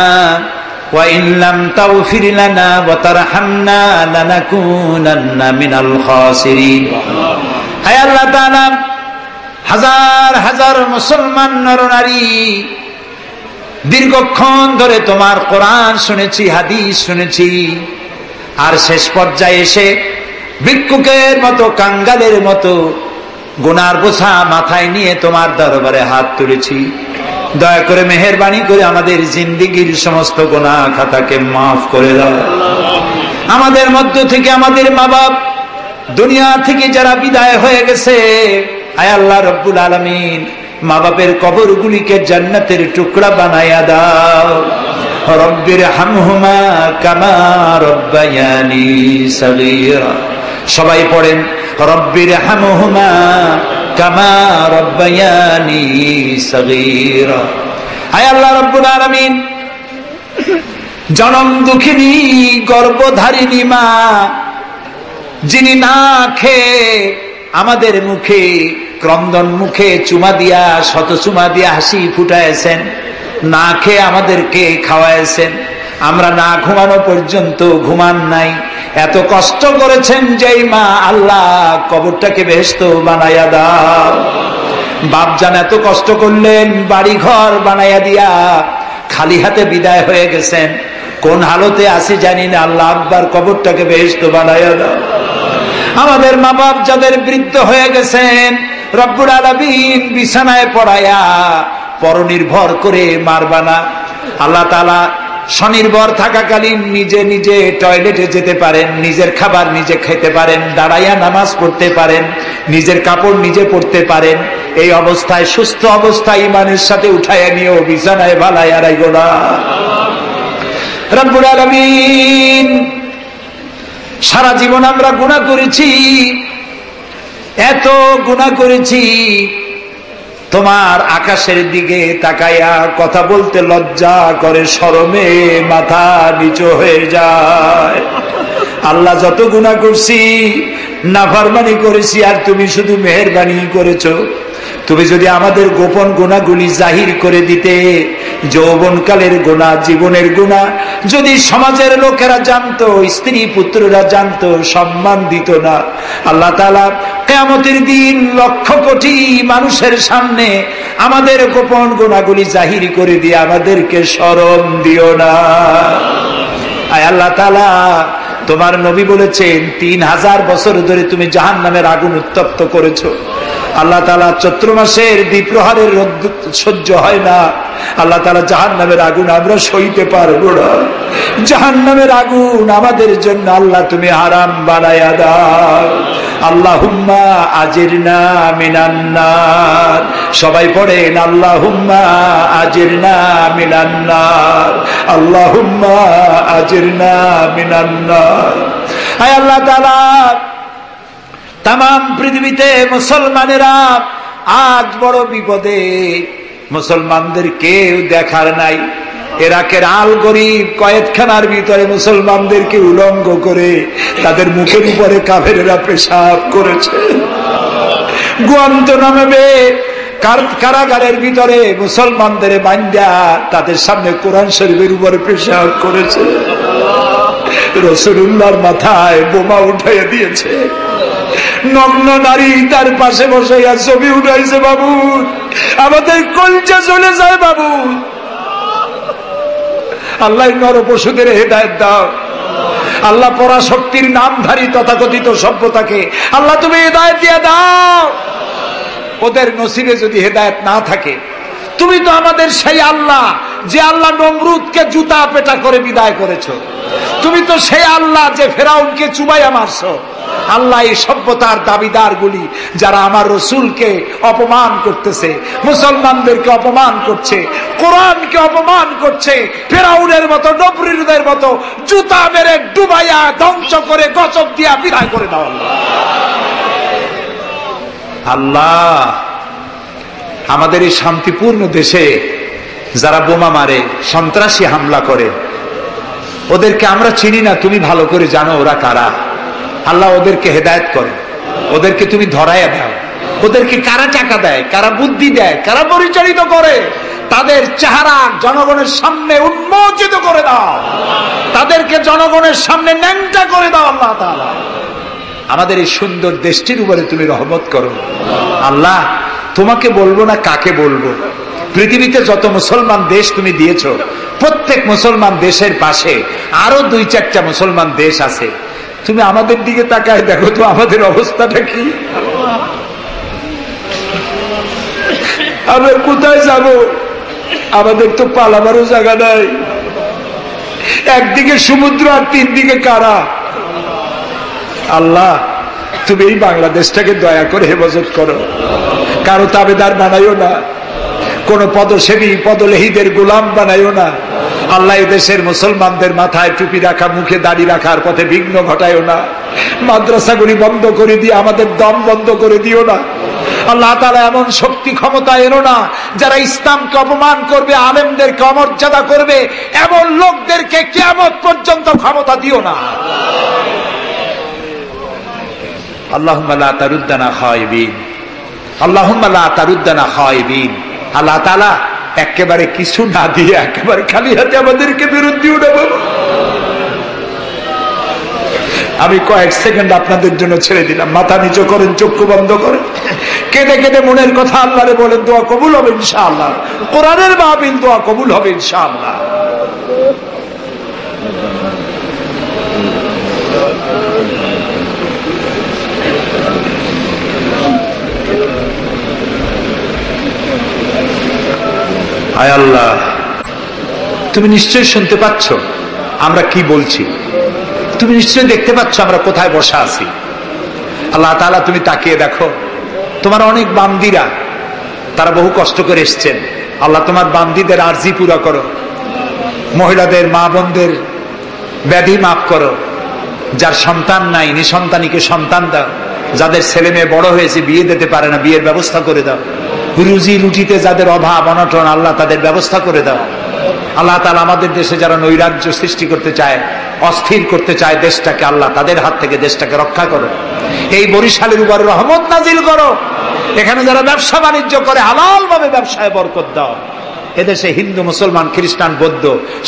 ওয়া ইন লাম তাগফির লানা ওয়া তারহামনা লানাকুনান্না মিনাল খাসিরিন। হে আল্লাহ তাআলা, হাজার হাজার মুসলমান নরনারী দীর্ঘক্ষণ ধরে তোমার কোরআন শুনেছি, হাদিস শুনেছি, আর শেষ পর্যায়ে এসে ভিক্ষুকের মতো, কাঙ্গালের মতো গুনার বোঝা মাথায় নিয়ে তোমার দরবারে হাত তুলেছি। দয়া করে মেহেরবানি করে আমাদের জিন্দেগীর সমস্ত গুনাহ খাতাকে মাফ করে দাও। আমাদের মধ্য থেকে আমাদের মা বাপ দুনিয়া থেকে যারা বিদায় হয়ে গেছে, আয় আল্লাহ রব্বুল আলামিন, মা বাপের কবরগুলিকে জান্নাতের টুকরা বানায়া দাও। রব্বিরহামহুমা কামা রব্বায়ানি সগীরা। সবাই পড়েন রব্বিরহামহুমা কামা রব্বায়ানি সগীরা। হায় আল্লাহ রাব্বুল আলামিন, জনম দুঃখিনী গর্ভধারিণী মা, যিনি না খেয়ে আমাদের মুখে ক্রন্দন মুখে চুমা দিয়া শত চুমা দিয়া হাসি ফুটাইছেন, না খেয়ে আমাদেরকে খাওয়াইছেন, আমরা না ঘুমানো পর্যন্ত ঘুমান নাই, এত কষ্ট করেছেন যেই মা, আল্লাহ কবরটাকে বেহেশত বানাইয়া দাও। বাপজান এত কষ্ট করলেন, বাড়ি ঘর বানাইয়া দিয়া খালি হাতে বিদায় হয়ে গেছেন, কোন হালতে আসি জানি না, আল্লাহ আব্বার কবরটাকে বেহেশত বানাইয়া দাও। আমাদের মা বাপ যাদের বৃদ্ধ হয়ে গেছেন, রব্বুল আলামিন বিছানায় পড়ায়া পরনির্ভর করে মারবা না। আল্লাহ তাআলা স্বনির্ভর থাকাকালীন নিজে নিজে টয়লেটে যেতে পারেন, নিজের খাবার নিজে খেতে পারেন, দাঁড়াইয়া নামাজ পড়তে পারেন, নিজের কাপড় নিজে পরতে পারেন। এই অবস্থায় সুস্থ অবস্থায় ইমানের সাথে উঠাইয়া নিয়েও বিছানায় ভালাইয়া রাখো না। রব্বুল আলামিন, সারা জীবন আমরা গুনাহ করেছি, এত গুনাহ করেছি, তোমার আকাশের দিকে তাকাইয়া কথা বলতে লজ্জা করে, শরমে মাথা নিচু হয়ে যায়। আল্লাহ যত গুনাহ করছি, নাফরমানি করেছি, আর তুমি শুধু মেহেরবানি করেছো। তুমি যদি আমাদের গোপন গুনাহগুলি জাহির করে দিতে, যৌবনকালের গুনাহ, জীবনের গুনাহ যদি সমাজের লোকেরা জানতো, স্ত্রী পুত্ররা জানতো, সম্মান দিত না। আল্লাহ তাআলা কিয়ামতের দিন লক্ষ কোটি মানুষের সামনে আমাদের গোপন গুনাহগুলি জাহির করে দিয়ে আমাদেরকে শরম দিও না। আয় আল্লাহ তাআলা, তোমার নবী বলেছেন 3000 বছর ধরে তুমি জাহান্নামের আগুন উত্তপ্ত করেছো। আল্লাহ তাআলা চৈত্র মাসের দ্বিপ্রহরের রোদ সহ্য হয় না। আল্লাহ তাআলা জাহান্নামের আগুন আমরা সইতে পারবো না। জাহান্নামের আগুন আমাদের জন্য আল্লাহ তুমি হারাম বানায়া দাও। আল্লাহুম্মা আজিরনা মিনান নার। সবাই পড়েন আল্লাহুম্মা আজিরনা মিনান নার, আল্লাহুম্মা আজিরনা মিনান নার। হায় আল্লাহ তাআলা, তামাম পৃথিবীতে মুসলমানেরা আজ বড় বিপদে, মুসলমানদের কেউ দেখার নাই। ইরাকের আল গরিব কয়েদখানার ভিতরে মুসলমানদেরকে উলঙ্গ করে তাদের মুখের উপরে কাফেরেরা পেশাব করেছে। গুয়ান্তানামো কারাগারের ভিতরে মুসলমানদের বান্দা তাদের সামনে কোরআন শরীফের উপরে পেশাব করেছে। রাসূলুল্লাহর মাথায় বোমা উঠাইয়া দিয়েছে। নগ্ন নারী তার পাশে বসে ছবি উঠাইছে। বাবু, আমাদের কলজা চলে যায় বাবু। আল্লাহ নর পশুদের হেদায়েত দাও। আল্লাহ পরাশক্তির নামধারী তথাকথিত সভ্যতাকে আল্লাহ তুমি হেদায়েত দিয়ে দাও। ওদের নসিবে যদি হেদায়েত না থাকে, তুমি তো আমাদের সেই আল্লাহ যে আল্লাহ নমরুদকে জুতা পেটা করে বিদায় করেছো। তুমি তো সেই আল্লাহ যে ফেরাউনকে চুবাইয়া মারছো। আল্লাহ, এই সভ্যতার দাবিদার গুলি যারা আমার রসুলকে অপমান করতেছে, মুসলমানদেরকে অপমান করছে, কোরআনকে অপমান করছে, ফেরাউনের মতো নবরুদের মতো জুতা মেরে ডুবাইয়া ধ্বংস করে গজব দিয়া বিদায় করে দাও। আল্লাহ, আমাদের এই শান্তিপূর্ণ দেশে যারা বোমা মারে, সন্ত্রাসী হামলা করে, ওদেরকে আমরা চিনি না, তুমি ভালো করে জানো ওরা কারা। আল্লাহ, ওদেরকে হেদায়েত করো, ওদেরকে তুমি ধরাইয়া দাও। ওদেরকে কারা টাকা দেয়, কারা বুদ্ধি দেয়, কারা পরিচালিত করে, তাদের চেহারা জনগণের সামনে উন্মোচিত করে দাও। তাদেরকে জনগণের সামনে ন্যাংটা করে দাও। আল্লাহ তাআলা, আমাদের এই সুন্দর দেশটির উপরে তুমি রহমত করো। আল্লাহ, তোমাকে বলবো না কাকে বলবো। পৃথিবীতে যত মুসলমান দেশ তুমি দিয়েছো, প্রত্যেক মুসলমান দেশের পাশে আরো 2-4টা মুসলমান দেশ আছে। তুমি আমাদের দিকে তাকায় দেখো তো আমাদের অবস্থাটা কি। আমরা কোথায় যাব? আমাদের তো পালাবারও জায়গা নাই। একদিকে সমুদ্র আর 3 দিকে কারা। আল্লাহ, তুমি এই বাংলাদেশটাকে দয়া করে হেফাজত করো। কারো তাবেদার বানাইও না, কোন পদসেবী পদলেহীদের গোলাম বানাইও না। আল্লাহ এই দেশের মুসলমানদের মাথায় টুপি রাখা, মুখে দাড়ি রাখার পথে বিঘ্ন ঘটায়ও না। মাদ্রাসাগুলি বন্ধ করে দিয়ে আমাদের দম বন্ধ করে দিও না। আল্লাহ তাআলা এমন শক্তি ক্ষমতা এনো না যারা ইসলামকে অপমান করবে, আলেমদেরকে অমর্যাদা করবে, এমন লোকদেরকে কিয়ামত পর্যন্ত ক্ষমতা দিও না। আল্লাহুম্মা লা তারুদ্দানা খায়বিন, আল্লাহুম্মা লা তারুদ্দানা খায়বিন। আল্লাহ তাআলা একেবারে কিছু না দিয়ে একেবারে খালি হাতে আমাদেরকে ফেরত দিও না বাবা। আমি কয়েক সেকেন্ড আপনাদের জন্য ছেড়ে দিলাম। মাথা নিচু করেন, চক্ষু বন্ধ করেন, কেঁদে কেঁদে মনের কথা আল্লাহরে বলেন, দোয়া কবুল হবে ইনশাআল্লাহ। কোরআনের মাহফিল, দোয়া কবুল হবে ইনশাআল্লাহ। আয় আল্লাহ, তুমি নিশ্চয়ই শুনতে পাচ্ছ আমরা কি বলছি, তুমি নিশ্চয়ই দেখতে পাচ্ছ আমরা কোথায় বসা আছি। আল্লাহ তাআলা তুমি তাকিয়ে দেখো, তোমার অনেক বান্দীরা তারা বহু কষ্ট করে এসছেন। আল্লাহ তোমার বান্দীদের আরজি পুরা করো, মহিলাদের, মা বোনদের ব্যাধি মাফ করো, যার সন্তান নাই নিঃসন্তানীকে সন্তান দাও, যাদের ছেলে মেয়ে বড় হয়েছে বিয়ে দিতে পারে না বিয়ের ব্যবস্থা করে দাও, রুজি রুটিতে যাদের অভাব অনটন আল্লাহ তাদের ব্যবস্থা করে দাও। আল্লাহ তাআলা আমাদের দেশে যারা নৈরাজ্য সৃষ্টি করতে চায়, অস্থির করতে চায় দেশটাকে, আল্লাহ তাদের হাত থেকে দেশটাকে রক্ষা করো। এই বরিশালের উপর রহমত নাজিল করো। এখানে যারা ব্যবসা বাণিজ্য করে হালাল ভাবে ব্যবসায় বরকত দাও। এদেশে হিন্দু, মুসলমান, খ্রিস্টান, বৌদ্ধ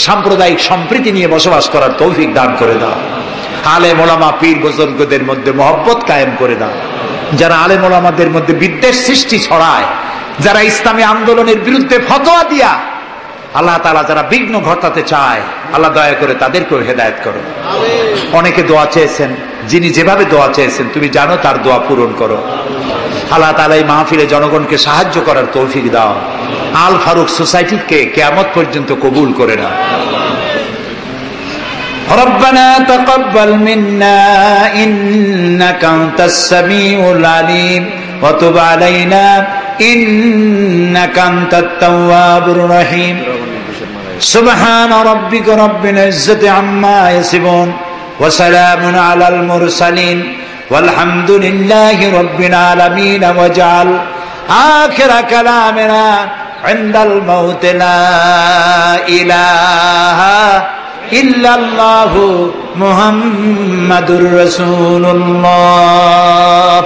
সাম্প্রদায়িক সম্প্রীতি নিয়ে বসবাস করার তৌফিক দান করে দাও। আলেম ওলামা, পীর বুজুর্গদের মধ্যে মহব্বত কায়েম করে দাও। যারা আলেম ওলামাদের মধ্যে বিদ্বেষ সৃষ্টি ছড়ায়, যারা ইসলামী আন্দোলনের বিরুদ্ধে ফতোয়া দিয়া আল্লাহ তাআলা যারা বিঘ্ন ঘটাতে চায়, আল্লাহ দয়া করে তাদেরকেও হেদায়েত করো। অনেকে দোয়া চেয়েছেন, যিনি যেভাবে দোয়া চেয়েছেন তুমি জানো, তার দোয়া পূরণ করো। আল্লাহ তাআলা এই মাহফিলে জনগণকে সাহায্য করার তৌফিক দাও। আল ফারুক সোসাইটিকে কিয়ামত পর্যন্ত কবুল করে নাও। ربنا تقبل منا إنك أنت السميع العليم وتب علينا إنك أنت التواب الرحيم سبحان ربك رب العزة عما يصفون وسلام على المرسلين والحمد لله رب العالمين واجعل آخر كلامنا عند الموت لا إله إلا الله محمد رسول الله